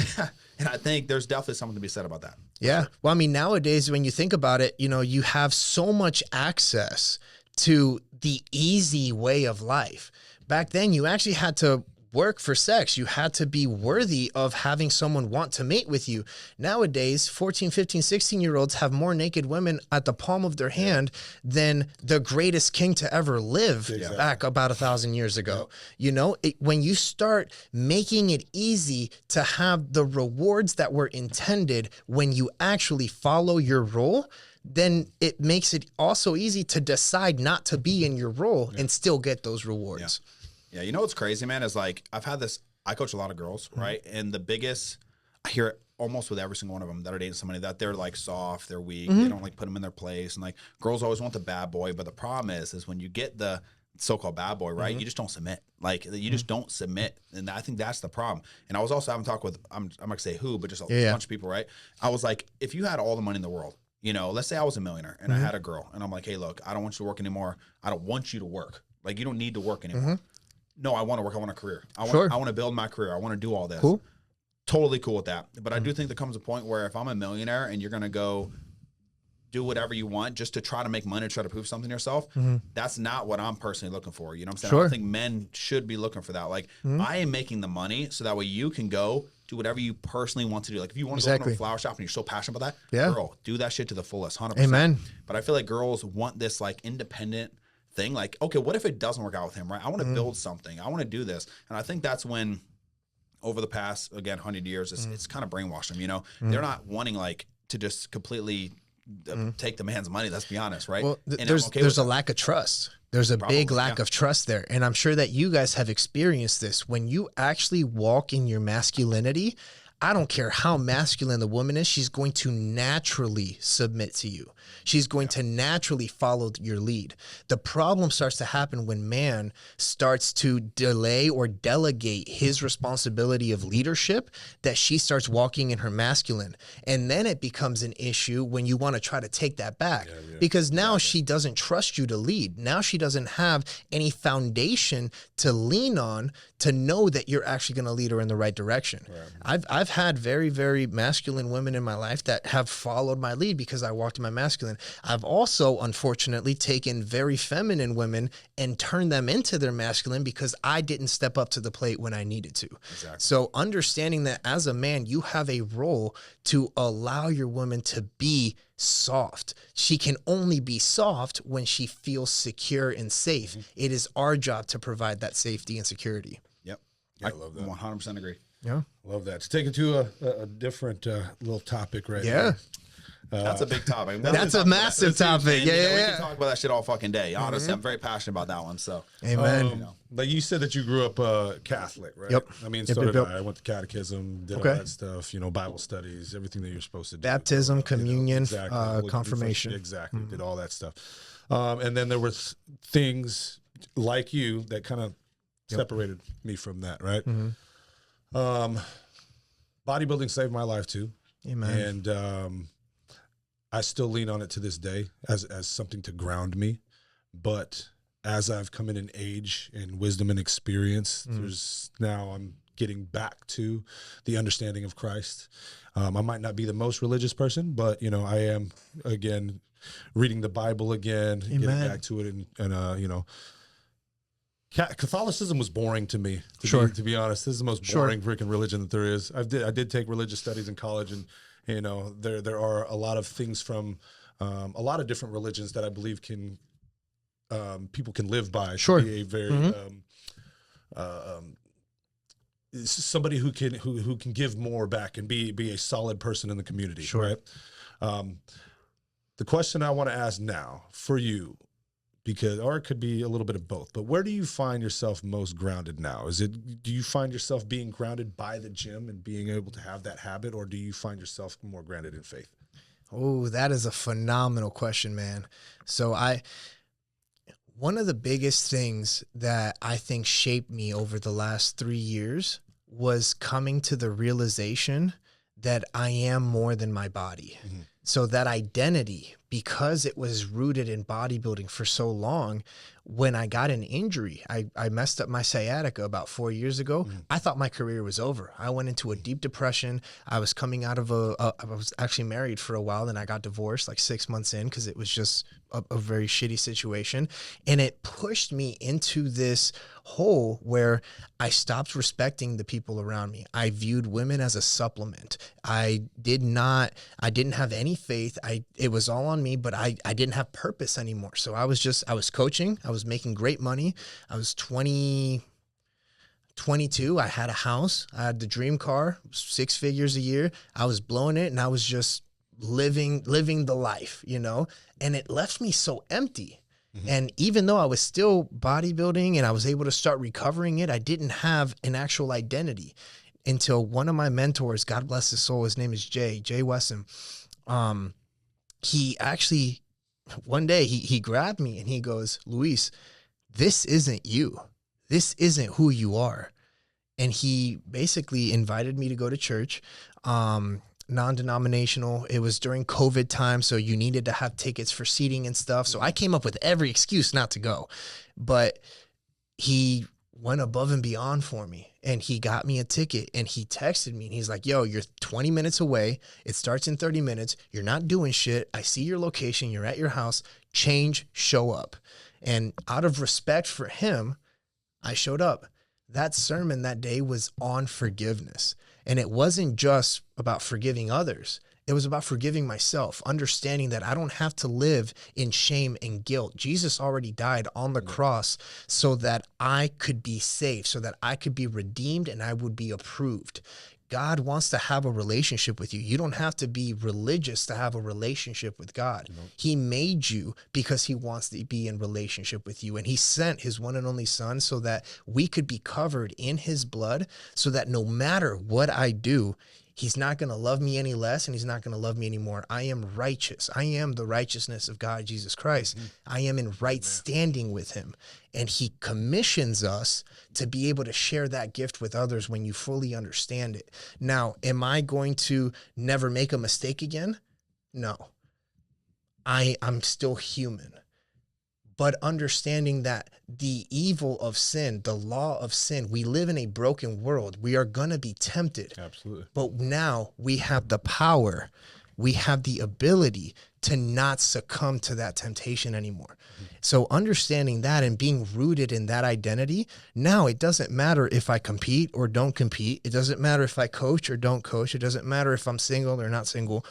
And I think there's definitely something to be said about that. Yeah. Well, I mean, nowadays, when you think about it, you have so much access to the easy way of life. Back then, you actually had to work for sex. You had to be worthy of having someone want to mate with you. Nowadays, 14, 15, 16-year-olds have more naked women at the palm of their hand than the greatest king to ever live back about 1,000 years ago. When you start making it easy to have the rewards that were intended when you actually follow your role, then it makes it also easy to decide not to be in your role and still get those rewards. Yeah, you know what's crazy, man, is like I coach a lot of girls, right? And the biggest, I hear it almost with every single one of them that are dating somebody that they're like soft, they're weak, they don't like put them in their place. And like girls always want the bad boy, but the problem is when you get the so-called bad boy, right, you just don't submit. Like you just don't submit. And I think that's the problem. And I was also having a talk with, I'm not gonna say who, but just a bunch of people, right? I was like, if you had all the money in the world, let's say I was a millionaire and I had a girl and I'm like, hey, look, I don't want you to work anymore. I don't want you to work. Like you don't need to work anymore. No, I want to work. I want a career. I want to build my career. I want to do all this. Cool. Totally cool with that. But I do think there comes a point where if I'm a millionaire and you're going to go do whatever you want just to try to make money, try to prove something to yourself, that's not what I'm personally looking for. You know what I'm saying? I think men should be looking for that. Like I am making the money so that way you can go do whatever you personally want to do. Like if you want to go to a flower shop and you're so passionate about that, girl, do that shit to the fullest, 100%. Amen. But I feel like girls want this like independent thing. Like, okay, what if it doesn't work out with him, right? I want to build something. I want to do this. And I think that's when over the past, again, 100 years, it's kind of brainwashed them, They're not wanting like to just completely take the man's money. Let's be honest, right? Well, there's a lack of trust. There's a big lack of trust there. And I'm sure that you guys have experienced this. When you actually walk in your masculinity, I don't care how masculine the woman is, she's going to naturally submit to you. She's going to naturally follow your lead. The problem starts to happen when man starts to delay or delegate his responsibility of leadership, that she starts walking in her masculine. And then it becomes an issue when you want to try to take that back because now she doesn't trust you to lead. Now she doesn't have any foundation to lean on to know that you're actually going to lead her in the right direction. Right. I've had very, very masculine women in my life that have followed my lead because I walked in my masculine. I've also, unfortunately, taken very feminine women and turned them into their masculine because I didn't step up to the plate when I needed to. Exactly. So understanding that as a man, you have a role to allow your woman to be soft. She can only be soft when she feels secure and safe. It is our job to provide that safety and security. Yep. I love that. 100% agree. Yeah. Love that. To take it to a different little topic right now. That's a big topic. That's a massive topic. We can talk about that shit all fucking day. Honestly, I'm very passionate about that one. So, amen. Like you said that you grew up Catholic, right? Yep. I mean, so did I. I went to catechism, did all that stuff, Bible studies, everything that you're supposed to do. Baptism, communion, confirmation. Exactly. Did all that stuff. And then there was things like you that kind of separated me from that, right? Bodybuilding saved my life too. Amen. And I still lean on it to this day as something to ground me. But as I've come in age and wisdom and experience, I'm getting back to the understanding of Christ. I might not be the most religious person, but I am again reading the Bible again, getting back to it, and Catholicism was boring to me. To be honest, this is the most boring freaking religion that there is. I did take religious studies in college, and there are a lot of things from a lot of different religions that I believe can people can live by. Be a very somebody who can give more back and be a solid person in the community. Right. The question I want to ask now for you, because, or it could be a little bit of both, but where do you find yourself most grounded now? Do you find yourself being grounded by the gym and being able to have that habit, or do you find yourself more grounded in faith? Oh, that is a phenomenal question, man. So one of the biggest things that I think shaped me over the last 3 years was coming to the realization that I am more than my body. Mm-hmm. So that identity, because it was rooted in bodybuilding for so long, when I got an injury, I messed up my sciatica about 4 years ago. Mm-hmm. I thought my career was over. I went into a deep depression. I was coming out of I was actually married for a while, then I got divorced like 6 months in because it was just a very shitty situation. And it pushed me into this hole where I stopped respecting the people around me. I viewed women as a supplement. I didn't have any faith. It was all on me, but I didn't have purpose anymore. So I was coaching. I was making great money. I was 22. I had a house. I had the dream car, 6 figures a year. I was blowing it, and I was just living the life, and it left me so empty. Mm-hmm. And even though I was still bodybuilding and I was able to start recovering it, I didn't have an actual identity until one of my mentors, God bless his soul, his name is Jay Wesson. He actually, one day he grabbed me and he goes, Luis, this isn't you. This isn't who you are. And he basically invited me to go to church, non-denominational. It was during COVID time, so you needed to have tickets for seating and stuff. So I came up with every excuse not to go. But he went above and beyond for me, and he got me a ticket, and he texted me, and he's like, yo, you're 20 minutes away. It starts in 30 minutes. You're not doing shit. I see your location. You're at your house. Change, show up. And out of respect for him, I showed up. That sermon that day was on forgiveness. And it wasn't just about forgiving others. It was about forgiving myself, understanding that I don't have to live in shame and guilt. Jesus already died on the cross so that I could be saved, so that I could be redeemed and I would be approved. God wants to have a relationship with you. You don't have to be religious to have a relationship with God. Mm-hmm. He made you because he wants to be in relationship with you. And he sent his one and only son so that we could be covered in his blood, so that no matter what I do, he's not going to love me any less, and he's not going to love me anymore. I am righteous. I am the righteousness of God, Jesus Christ. Mm-hmm. I am in right standing with him. And he commissions us to be able to share that gift with others when you fully understand it. Now, am I going to never make a mistake again? No. I'm still human. But understanding that the evil of sin, the law of sin, we live in a broken world. We are going to be tempted. Absolutely. But now we have the power, we have the ability to not succumb to that temptation anymore. Mm-hmm. So understanding that and being rooted in that identity, now it doesn't matter if I compete or don't compete. It doesn't matter if I coach or don't coach. It doesn't matter if I'm single or not single.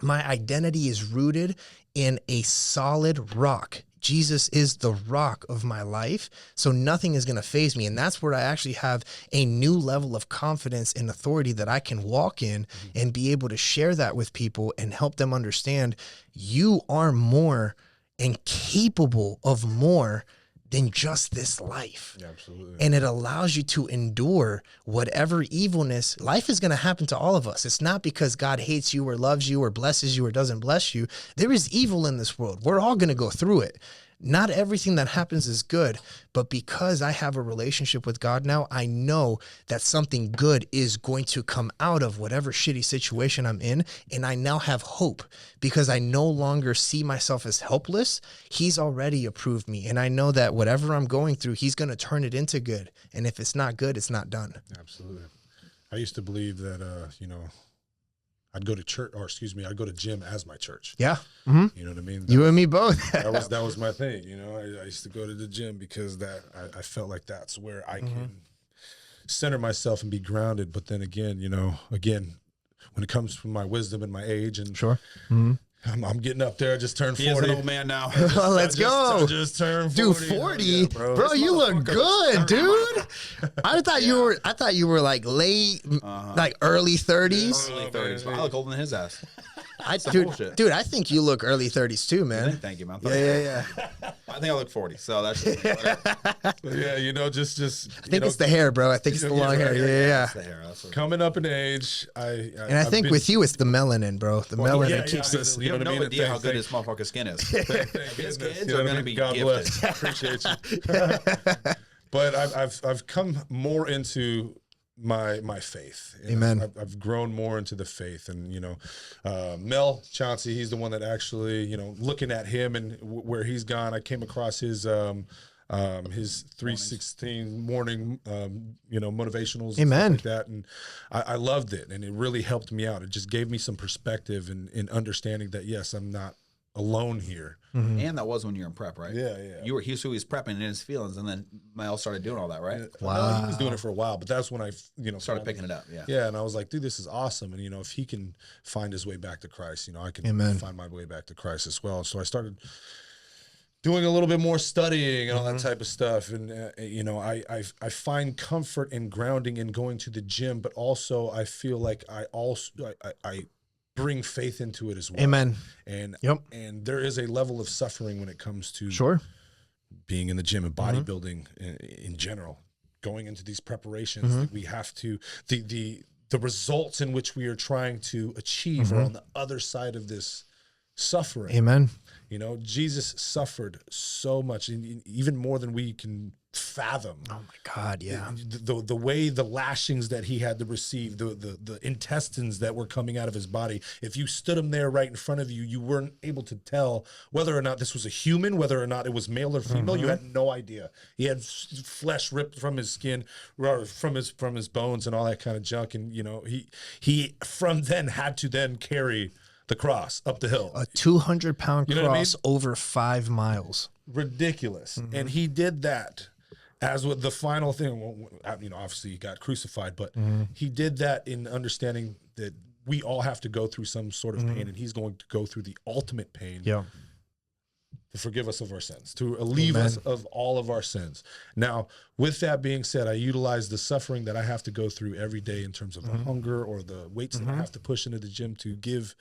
My identity is rooted in a solid rock. Jesus is the rock of my life, so nothing is going to faze me. And that's where I actually have a new level of confidence and authority that I can walk in and be able to share that with people and help them understand you are more and capable of more than just this life. Yeah, absolutely. And it allows you to endure whatever evilness. Life is going to happen to all of us. It's not because God hates you or loves you or blesses you or doesn't bless you. There is evil in this world. We're all going to go through it. Not everything that happens is good, but because I have a relationship with God now, I know that something good is going to come out of whatever shitty situation I'm in. And I now have hope because I no longer see myself as helpless. He's already approved me. And I know that whatever I'm going through, he's going to turn it into good. And if it's not good, it's not done. Absolutely. I used to believe that, I'd go to church, I'd go to gym as my church. Yeah. Mm-hmm. You know what I mean? You and me both. that was my thing. I used to go to the gym because I felt like that's where I can center myself and be grounded. But then again, when it comes from my wisdom and my age and sure. Mm-hmm. I'm getting up there. I just turned 40. He is an old man now. Let's go. I just turned 40. Dude, 40? Yeah, bro, you look good, dude. I thought you were like late, like early 30s. Early 30s. I look older than his ass. Dude, I think you look early 30s too, man. Thank you, man. Yeah. I think I look 40, so that's Yeah, you know, just I think it's the hair, bro. I think it's the long hair. Yeah. It's the hair. That's what coming up in age. And I think with you, it's the melanin, bro. The melanin keeps us. You have no idea how good this motherfucker's skin is. His kids are going to be God gifted. bless. Appreciate you. But I've come more into my faith. Amen. I've grown more into the faith, and Mel Chauncey, he's the one that actually, looking at him and where he's gone, I came across his 316 morning motivationals, and Amen, stuff like that, and I loved it, and it really helped me out. It just gave me some perspective and understanding that yes, I'm not alone here. And that was when you were in prep, right? Yeah. He was prepping in his feelings, and then Mel started doing all that, right? Wow. He was doing it for a while, but that's when I Started picking it up. Yeah, and I was like, dude, this is awesome. And if he can find his way back to Christ, I can Amen. find my way back to Christ as well. So I started doing a little bit more studying and all that type of stuff, and I find comfort and grounding in going to the gym, but also I feel like I bring faith into it as well. Amen. And there is a level of suffering when it comes to being in the gym and bodybuilding in general, going into these preparations that we have to, the results in which we are trying to achieve are on the other side of this suffering. Amen. Jesus suffered so much, even more than we can fathom. Oh my God, yeah. The way the lashings that he had to receive, the intestines that were coming out of his body. If you stood him there right in front of you, you weren't able to tell whether or not this was a human, whether or not it was male or female. You had no idea. He had flesh ripped from his skin, or from his bones, and all that kind of junk. And he from then had to then carry the cross up the hill, a 200-pound cross I mean? over 5 miles. Ridiculous. And he did that as with the final thing. Obviously he got crucified, but he did that in understanding that we all have to go through some sort of pain, and he's going to go through the ultimate pain to forgive us of our sins, to relieve us of all of our sins. Now, with that being said, I utilize the suffering that I have to go through every day in terms of the hunger or the weights that I have to push into the gym to give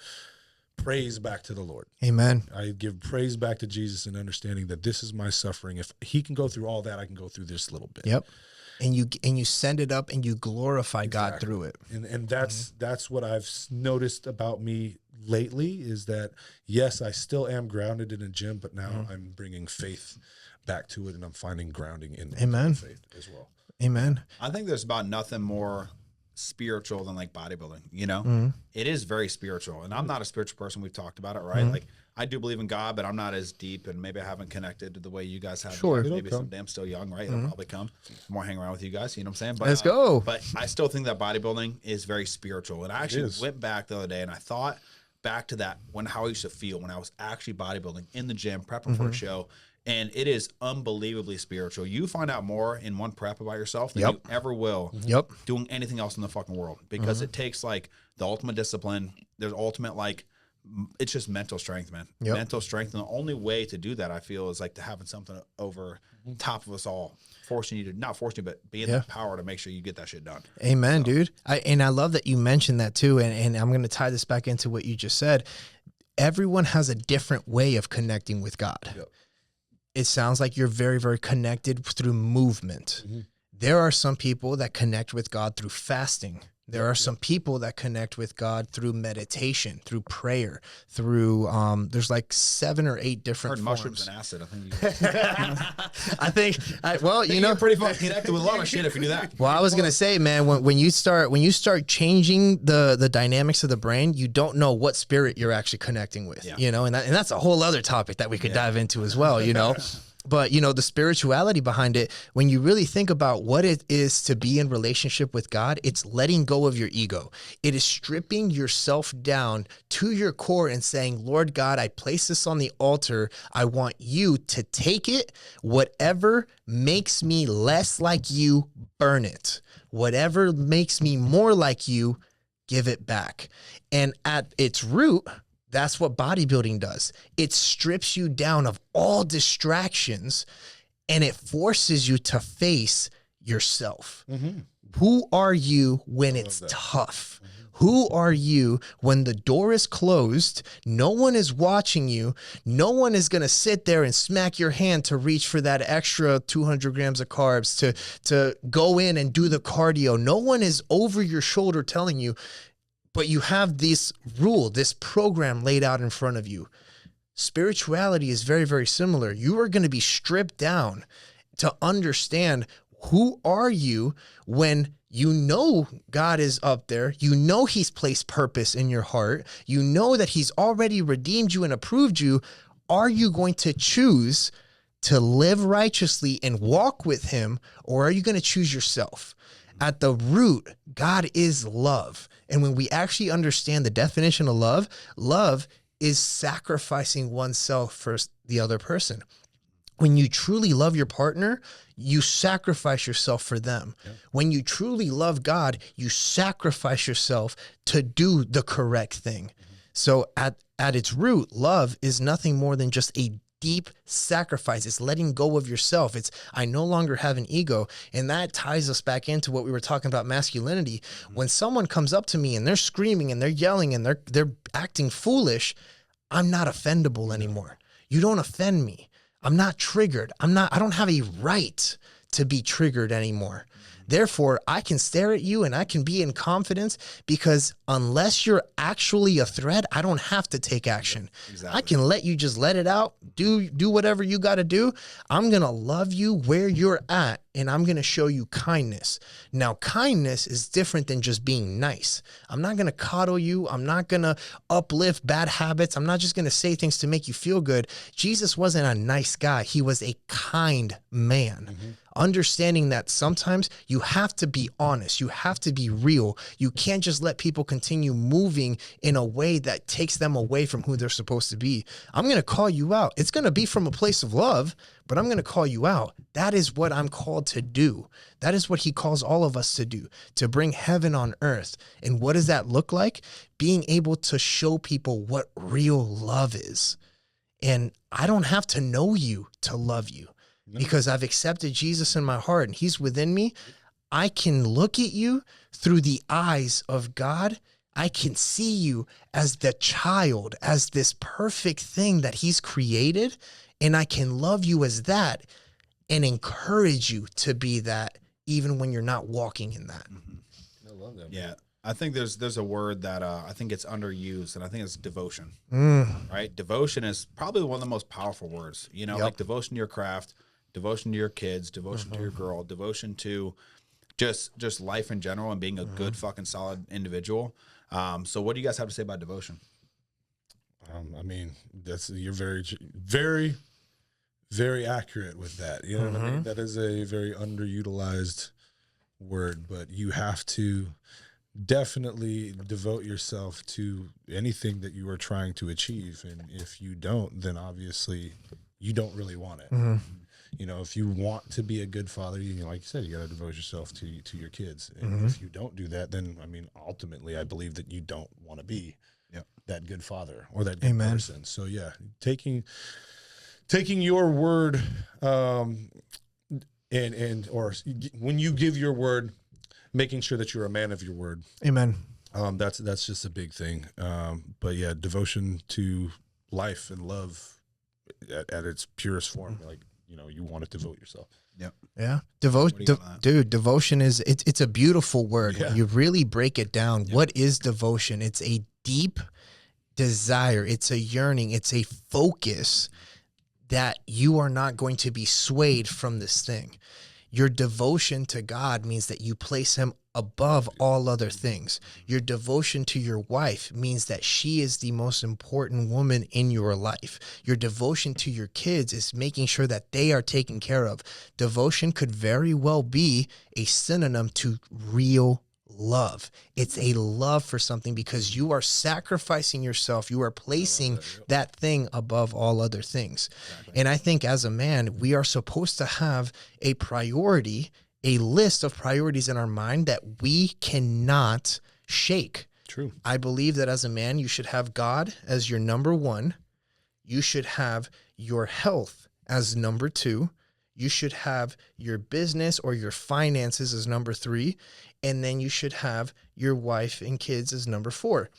praise back to the Lord. Amen. I give praise back to Jesus and understanding that this is my suffering. If he can go through all that, I can go through this little bit. Yep. And you send it up and you glorify God through it. And that's what I've noticed about me lately, is that yes, I still am grounded in a gym, but now I'm bringing faith back to it, and I'm finding grounding in faith as well. Amen. I think there's about nothing more spiritual than like bodybuilding. It is very spiritual, and I'm not a spiritual person. We've talked about it, right? Like, I do believe in God, but I'm not as deep, and maybe I haven't connected to the way you guys have. Sure. Maybe someday I'm still young, right? It'll probably come. More hang around with you guys, you know what I'm saying? But, Let's go. But I still think that bodybuilding is very spiritual. And I actually went back the other day, and I thought back to that, how I used to feel when I was actually bodybuilding in the gym, prepping for a show. And it is unbelievably spiritual. You find out more in one prep about yourself than you ever will doing anything else in the fucking world, because it takes like the ultimate discipline. There's ultimate, like, it's just mental strength, man. Mental strength. And the only way to do that, I feel, is like to having something over top of us all, not forcing you, but being the power to make sure you get that shit done. Amen, dude. I love that you mentioned that too. And I'm going to tie this back into what you just said. Everyone has a different way of connecting with God. It sounds like you're very, very connected through movement. There are some people that connect with God through fasting. There are some people that connect with God through meditation, through prayer, through, there's like 7 or 8 different forms. Mushrooms and acid. I think you're pretty fucking connected with a lot of shit if you do that. Well, I was going to say, man, when you start changing the dynamics of the brain, you don't know what spirit you're actually connecting with, and that's a whole other topic that we could dive into as well, But, the spirituality behind it, when you really think about what it is to be in relationship with God, it's letting go of your ego. It is stripping yourself down to your core and saying, Lord God, I place this on the altar. I want you to take it. Whatever makes me less like you, burn it. Whatever makes me more like you, give it back. And at its root, that's what bodybuilding does. It strips you down of all distractions, and it forces you to face yourself. Who are you when it's tough? Who are you when the door is closed? No one is watching you. No one is going to sit there and smack your hand to reach for that extra 200 grams of carbs, to go in and do the cardio. No one is over your shoulder telling you, but you have this rule, this program laid out in front of you. Spirituality is very, very similar. You are going to be stripped down to understand who are you when you know God is up there. You know he's placed purpose in your heart. You know that he's already redeemed you and approved you. Are you going to choose to live righteously and walk with him, or are you going to choose yourself? At the root, God is love. And when we actually understand the definition of love, love is sacrificing oneself for the other person. When you truly love your partner, you sacrifice yourself for them. Yeah. When you truly love God, you sacrifice yourself to do the correct thing. Mm-hmm. So at its root, love is nothing more than just a deep sacrifice. It's letting go of yourself. It's, I no longer have an ego. And that ties us back into what we were talking about, masculinity. Mm-hmm. When someone comes up to me and they're screaming and they're yelling and they're acting foolish, I'm not offendable anymore. You don't offend me. I'm not triggered. I don't have a right to be triggered anymore. Therefore, I can stare at you and I can be in confidence, because unless you're actually a threat, I don't have to take action. Exactly. I can let you just let it out, do whatever you got to do. I'm going to love you where you're at, and I'm going to show you kindness. Now, kindness is different than just being nice. I'm not going to coddle you. I'm not going to uplift bad habits. I'm not just going to say things to make you feel good. Jesus wasn't a nice guy. He was a kind man. Mm-hmm. Understanding that sometimes you have to be honest. You have to be real. You can't just let people continue moving in a way that takes them away from who they're supposed to be. I'm going to call you out. It's going to be from a place of love, but I'm going to call you out. That is what I'm called to do. That is what he calls all of us to do, to bring heaven on earth. And what does that look like? Being able to show people what real love is. And I don't have to know you to love you. Because I've accepted Jesus in my heart and he's within me. I can look at you through the eyes of God. I can see you as the child, as this perfect thing that he's created. And I can love you as that and encourage you to be that, even when you're not walking in that. Mm-hmm. I love that. Yeah. I think there's a word that I think it's underused, and I think it's devotion, right? Devotion is probably one of the most powerful words, like devotion to your craft, devotion to your kids, devotion to your girl, devotion to just life in general and being a good fucking solid individual. So what do you guys have to say about devotion? I mean, you're very, very, very accurate with that. You know what I mean? That is a very underutilized word, but you have to definitely devote yourself to anything that you are trying to achieve. And if you don't, then obviously you don't really want it. Mm-hmm. If you want to be a good father, like you said, you got to devote yourself to your kids. And if you don't do that, then, ultimately, I believe that you don't want to be that good father or that good person. So, yeah, taking your word or when you give your word, making sure that you're a man of your word. Amen. That's just a big thing. But, yeah, devotion to life and love at its purest form, like, you want to devote yourself. Yep. Yeah. Devotion is, it's a beautiful word. Yeah. When you really break it down, what is devotion? It's a deep desire. It's a yearning. It's a focus that you are not going to be swayed from this thing. Your devotion to God means that you place him above all other things. Your devotion to your wife means that she is the most important woman in your life. Your devotion to your kids is making sure that they are taken care of. Devotion could very well be a synonym to real love. It's a love for something because you are sacrificing yourself. You are placing that thing above all other things. Exactly. And I think as a man, we are supposed to have a priority, a list of priorities in our mind that we cannot shake. True. I believe that as a man, you should have God as your number one. You should have your health as number two. You should have your business or your finances as number 3. And then you should have your wife and kids as number 4.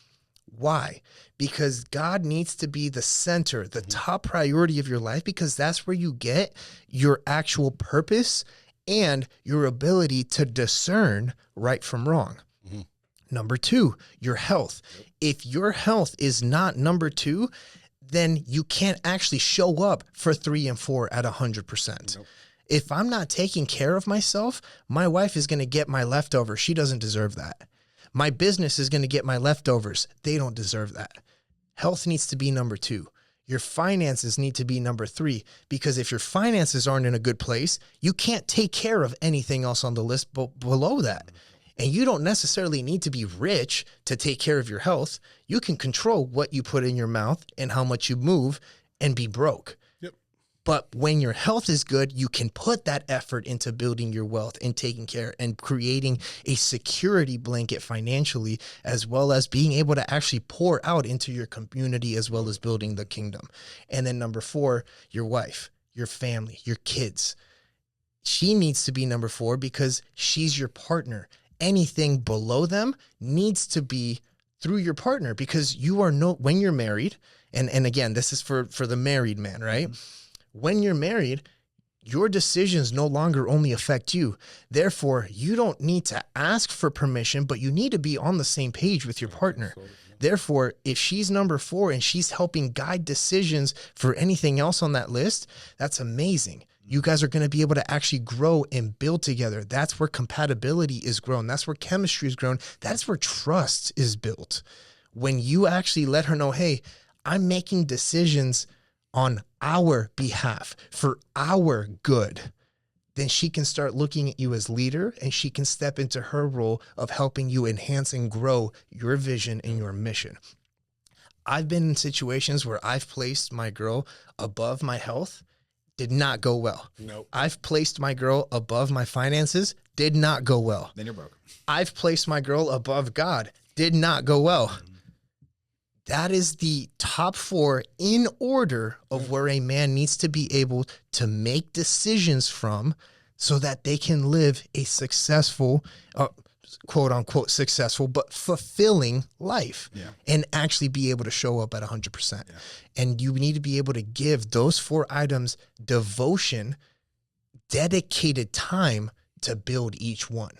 Why? Because God needs to be the center, the top priority of your life, because that's where you get your actual purpose and your ability to discern right from wrong. Number 2, your health. If your health is not number 2, then you can't actually show up for 3 and 4 at 100%. If I'm not taking care of myself, my wife is going to get my leftovers. She doesn't deserve that. My business is going to get my leftovers. They don't deserve that. Health needs to be number 2. Your finances need to be number 3, because if your finances aren't in a good place, you can't take care of anything else on the list below that. And you don't necessarily need to be rich to take care of your health. You can control what you put in your mouth and how much you move and be broke. But when your health is good, you can put that effort into building your wealth and taking care and creating a security blanket financially, as well as being able to actually pour out into your community, as well as building the kingdom. And then number 4, your wife, your family, your kids. She needs to be number 4 because she's your partner. Anything below them needs to be through your partner, because you are when you're married, and again, this is for the married man, right? When you're married, your decisions no longer only affect you. Therefore, you don't need to ask for permission, but you need to be on the same page with your partner. Therefore, if she's number 4 and she's helping guide decisions for anything else on that list, that's amazing. You guys are going to be able to actually grow and build together. That's where compatibility is grown. That's where chemistry is grown. That's where trust is built. When you actually let her know, hey, I'm making decisions on our behalf for our good, then she can start looking at you as leader, and she can step into her role of helping you enhance and grow your vision and your mission. I've been in situations where I've placed my girl above my health, did not go well. Nope. I've placed my girl above my finances, did not go well. Then you're broke. I've placed my girl above God, did not go well. That is the top 4 in order of where a man needs to be able to make decisions from, so that they can live a successful, quote unquote successful, but fulfilling life, and actually be able to show up at 100%. And you need to be able to give those 4 items devotion, dedicated time to build each one.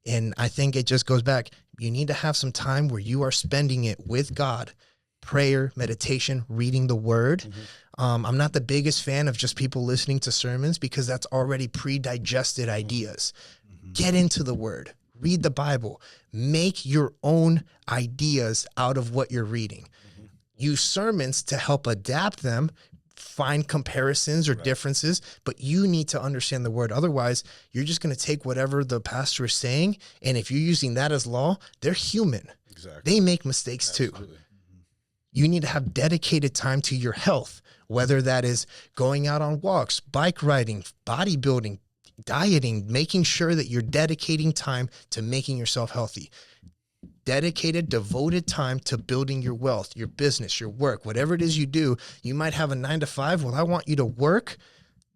And I think it just goes back. You need to have some time where you are spending it with God, prayer, meditation, reading the word. I'm not the biggest fan of just people listening to sermons, because that's already pre-digested ideas. Get into the word, read the Bible, make your own ideas out of what you're reading. Use sermons to help adapt them, find comparisons or differences, but you need to understand the word. Otherwise, you're just going to take whatever the pastor is saying, and if you're using that as law, they're human. Exactly. They make mistakes too. You need to have dedicated time to your health, whether that is going out on walks, bike riding, bodybuilding, dieting, making sure that you're dedicating time to making yourself healthy. Dedicated, devoted time to building your wealth, your business, your work, whatever it is you do. You might have a 9 to 5. Well, I want you to work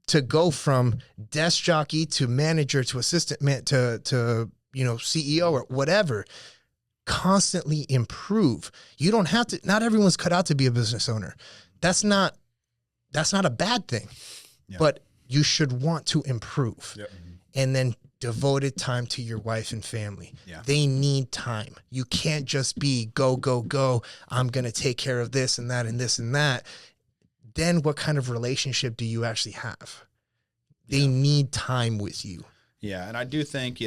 to go from desk jockey to manager to assistant to CEO or whatever. Constantly improve. You don't have to, not everyone's cut out to be a business owner. That's not a bad thing, but you should want to improve. And then devoted time to your wife and family. They need time. You can't just be go, go, go. I'm going to take care of this and that and this and that. Then what kind of relationship do you actually have? They need time with you. Yeah, and I do think,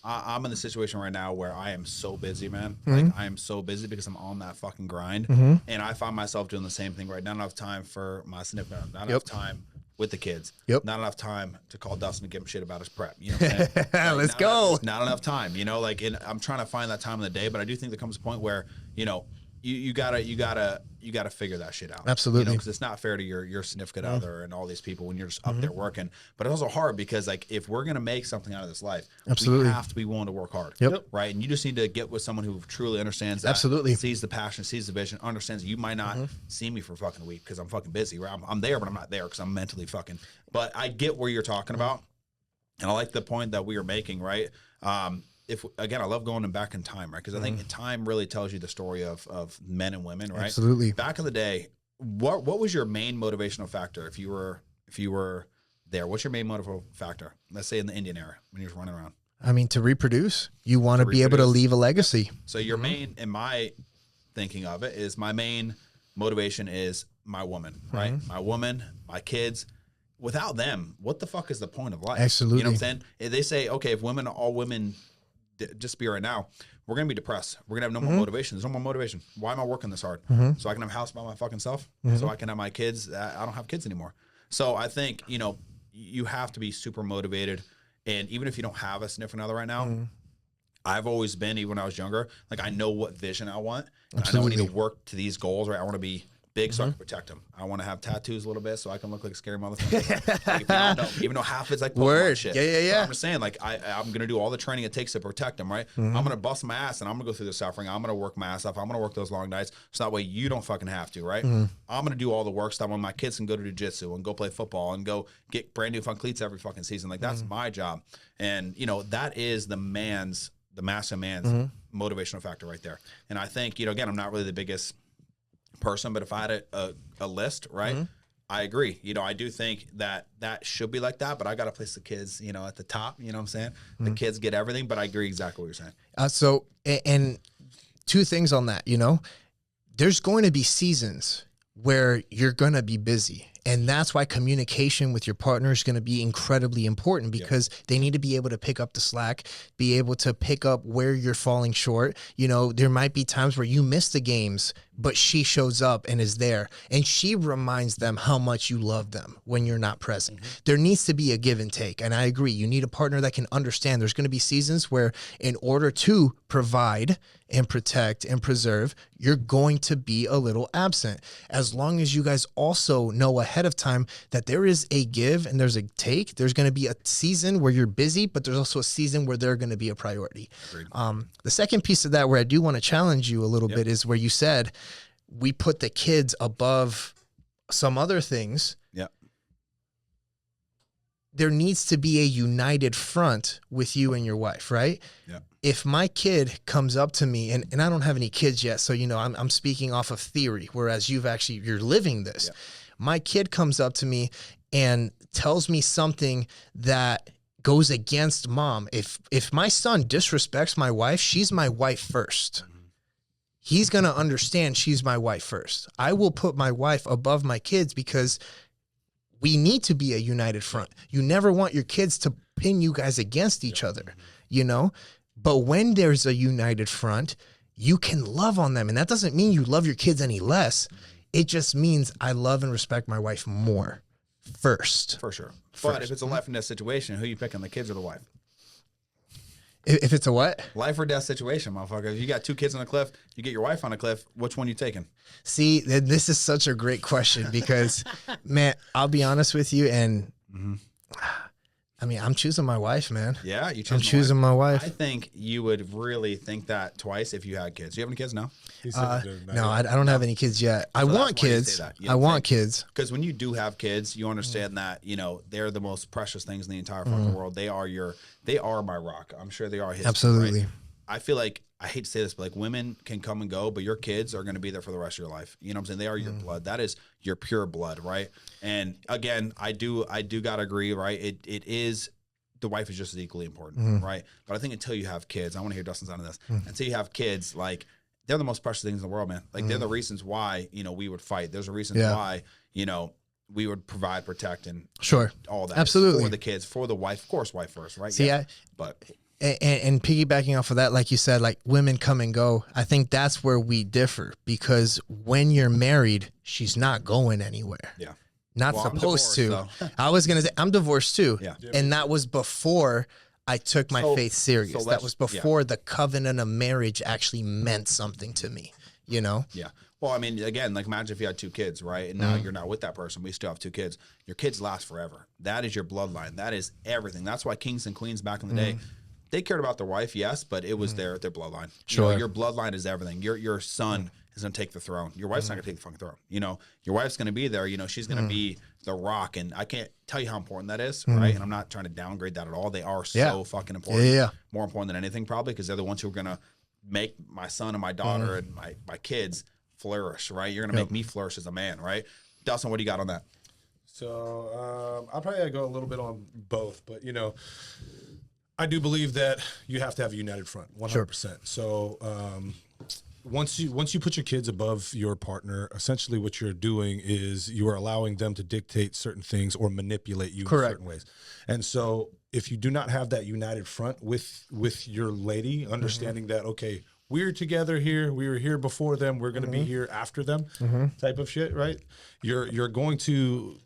I'm in the situation right now where I am so busy, man. Like, I am so busy because I'm on that fucking grind. And I find myself doing the same thing right now. Not enough time for my significant, not enough time with the kids. Not enough time to call Dustin and give him shit about his prep. You know what I'm saying? Let's go. Not enough time, and I'm trying to find that time in the day, but I do think there comes a point where, you gotta figure that shit out. Absolutely. Because it's not fair to your significant other and all these people when you're just up there working. But it's also hard because like if we're gonna make something out of this life, Absolutely. we have to be willing to work hard. Yep. Right. And you just need to get with someone who truly understands that. Absolutely. Sees the passion, sees the vision, understands you might not see me for fucking a week because I'm fucking busy. Right. I'm there, but I'm not there because I'm mentally fucking. But I get where you're talking about, and I like the point that we are making. Right. If again, I love going back in time, right? Because I think time really tells you the story of men and women, right? Absolutely. Back in the day, what was your main motivational factor if you were there? What's your main motivational factor? Let's say in the Indian era when you're running around. I mean, to reproduce, you want to be able to leave a legacy. So your main, in my thinking of it, is my main motivation is my woman, right? My woman, my kids. Without them, what the fuck is the point of life? Absolutely. You know what I'm saying? They say, okay, if all women just be right now, we're gonna be depressed. We're gonna have no more motivation. There's no more motivation. Why am I working this hard? So I can have a house by my fucking self. So I can have my kids. I don't have kids anymore. So I think you have to be super motivated. And even if you don't have a significant other right now, I've always been, even when I was younger, like I know what vision I want. And I know I need to work to these goals. Right, I want to be big so I can protect them. I want to have tattoos a little bit so I can look like a scary motherfucker. Like, if you don't know, even though half it's like Pokemon shit. Yeah. So I'm just saying, like I'm gonna do all the training it takes to protect them, right? I'm gonna bust my ass and I'm gonna go through the suffering. I'm gonna work my ass off. I'm gonna work those long nights so that way you don't fucking have to, right? I'm gonna do all the work so that when my kids can go to jiu-jitsu and go play football and go get brand new fun cleats every fucking season. Like that's my job. And that is the massive man's motivational factor right there. And I think, again, I'm not really the biggest person, but if I had a list, right, I agree. I do think that should be like that, but I got to place the kids, at the top, you know what I'm saying? The kids get everything, but I agree exactly what you're saying. So, and two things on that, there's going to be seasons where you're going to be busy. And that's why communication with your partner is going to be incredibly important because they need to be able to pick up the slack, be able to pick up where you're falling short. There might be times where you miss the games, but she shows up and is there. And she reminds them how much you love them when you're not present. There needs to be a give and take. And I agree. You need a partner that can understand there's going to be seasons where in order to provide and protect and preserve, you're going to be a little absent. As long as you guys also know ahead of time that there is a give and there's a take, there's going to be a season where you're busy, but there's also a season where they're going to be a priority. The second piece of that where I do want to challenge you a little bit is where you said we put the kids above some other things. There needs to be a united front with you and your wife, right? If my kid comes up to me, and I don't have any kids yet, so I'm speaking off of theory, whereas you're living this. My kid comes up to me and tells me something that goes against mom. If my son disrespects my wife, she's my wife first. He's gonna understand she's my wife first. I will put my wife above my kids because we need to be a united front. You never want your kids to pin you guys against each other, But when there's a united front, you can love on them. And that doesn't mean you love your kids any less. It just means I love and respect my wife more first. For sure. But if it's a life and death situation, who are you picking, the kids or the wife? If it's a what? Life or death situation, motherfucker. If you got two kids on a cliff, you get your wife on a cliff, which one you taking? See, this is such a great question because, man, I'll be honest with you. And I mean, I'm choosing my wife, man. Yeah, I'm choosing my wife. I think you would really think that twice if you had kids. Do you have any kids now? No, I don't have any kids yet. I want kids. I want kids. Because when you do have kids, you understand that they're the most precious things in the entire fucking world. They are my rock. I'm sure they are his. Absolutely. Right? I feel like I hate to say this, but like women can come and go, but your kids are going to be there for the rest of your life. You know what I'm saying? They are your blood. That is your pure blood, right? And again, I do gotta agree, right? It is. The wife is just as equally important, right? But I think until you have kids, I want to hear Dustin's on this. Until you have kids, like they're the most precious things in the world, man. Like they're the reasons why we would fight. There's a reason why we would provide, protect, and all that. Absolutely, for the kids, for the wife, of course, wife first, right? See, but. And piggybacking off of that, like you said, like women come and go. I think that's where we differ because when you're married, she's not going anywhere. Yeah. Not supposed to. I was going to say, I'm divorced too. Yeah. And that was before I took my faith serious. That was before the covenant of marriage actually meant something to me. you know? Yeah. Well, I mean, again, like imagine if you had 2 kids, right? And now you're not with that person. We still have 2 kids. Your kids last forever. That is your bloodline. That is everything. That's why kings and queens back in the day, they cared about their wife, yes, but it was their bloodline. Sure. You know, your bloodline is everything. Your son is going to take the throne. Your wife's not going to take the fucking throne. You know, your wife's going to be there. You know, she's going to be the rock. And I can't tell you how important that is, right? And I'm not trying to downgrade that at all. They are so fucking important. Yeah. More important than anything, probably, because they're the ones who are going to make my son and my daughter and my kids flourish, right? You're going to make me flourish as a man, right? Dustin, what do you got on that? So I'll probably go a little bit on both, but you know, I do believe that you have to have a united front, 100%. So once you put your kids above your partner, essentially what you're doing is you are allowing them to dictate certain things or manipulate you in certain ways. And so if you do not have that united front with your lady, understanding that, okay, we're together here, we were here before them, we're going to be here after them, type of shit, right? You're going to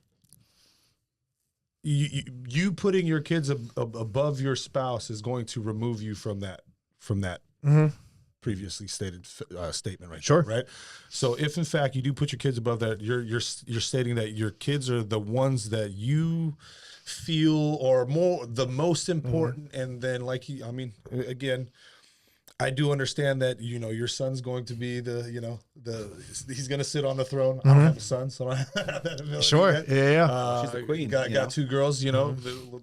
you putting your kids above your spouse is going to remove you from that previously stated statement, right? Sure. There, right. So if in fact you do put your kids above that, you're stating that your kids are the ones that you feel are the most important, and then I mean, again, I do understand that, you know, your son's going to be he's going to sit on the throne. I don't have a son, so I don't have that ability. Sure. Yet. Yeah. She's the queen. Got 2 girls, you know,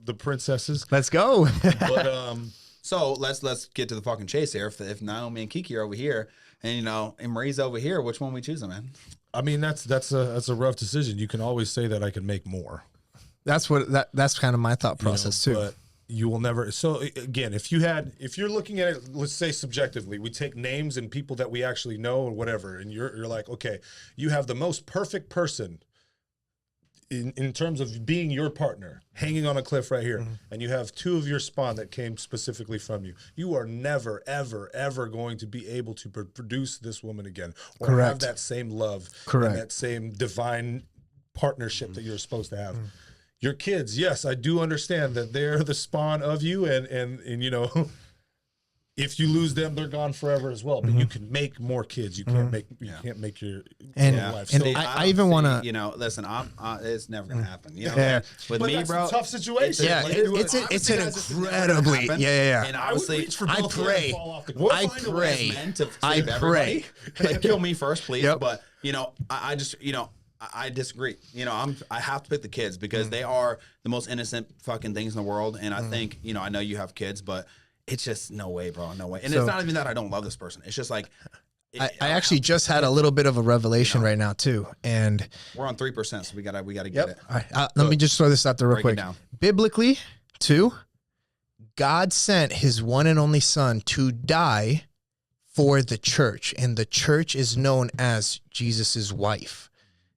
the princesses. Let's go. But So let's get to the fucking chase here. If Naomi and Kiki are over here, and you know, and Marie's over here, which one we choosing, man? I mean, that's a rough decision. You can always say that I can make more. That's kind of my thought process too. But you will never. So again, if you're looking at it, let's say subjectively, we take names and people that we actually know or whatever, and you're like, okay, you have the most perfect person in terms of being your partner hanging on a cliff right here, and you have 2 of your spawn that came specifically from you. You are never, ever, ever going to be able to produce this woman again or have that same love, and that same divine partnership that you're supposed to have. Your kids, yes, I do understand that they're the spawn of you, and you know, if you lose them, they're gone forever as well. But you can make more kids. You can't make your life. And So I even want to, you know, listen, it's never gonna happen. You know, with but me, that's bro, a tough situation. yeah, Like, it's an incredibly, And I would obviously, reach for I both pray. and fall off the cliff. I find a way pray. as men to I save everybody. pray. Like, kill me first, please. Yep. But you know, I just, you know, I disagree. You know, I have to pick the kids because they are the most innocent fucking things in the world. And I think, you know, I know you have kids, but it's just no way, bro, no way. And it's not even that I don't love this person. It's just like I actually just had a little bit of a revelation right now too, and we're on 3%, so we gotta get it. all right, let me just throw this out there real quick. Biblically, too, God sent His one and only Son to die for the church, and the church is known as Jesus's wife.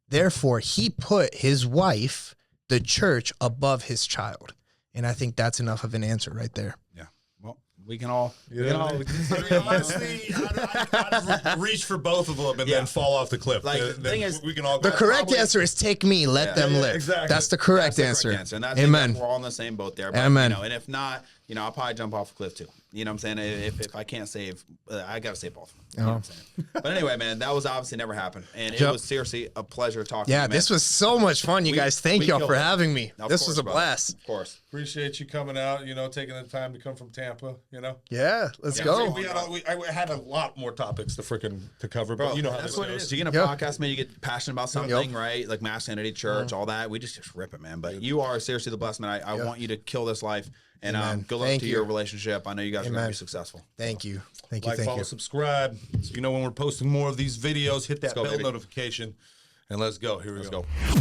Therefore, He put His wife, the church, above His child, and I think that's enough of an answer right there. Yeah. Well, we can all. Honestly, I'd reach for both of them and then fall off the cliff. Like, the thing is, we can all. The correct answer is take me, let them live. Exactly. That's the correct answer. And that's Amen. We're all in the same boat there. But, Amen. You know, and if not, you know, I'll probably jump off a cliff too. You know what I'm saying? If I can't save, I got to save both of them. You know what I'm saying? But anyway, man, that was obviously never happened. And it was seriously a pleasure talking to you, man. This was so much fun, you guys. Thank y'all for having me. This was a brother. blast. Of course. Appreciate you coming out, you know, taking the time to come from Tampa, you know. Yeah, let's go. I had a lot more topics to cover, but you know how that's this what it goes. is. You get a podcast, man, you get passionate about something, right? Like masculinity, church, all that. We just rip it, man. But you are seriously the blessed man. I want you to kill this life. And good luck to your relationship. I know you guys are going to be successful. Thank you. Thank you. Like, Thank follow, you. subscribe. So you know when we're posting more of these videos, hit that bell baby. notification. And let's go. Here we go. Let's go.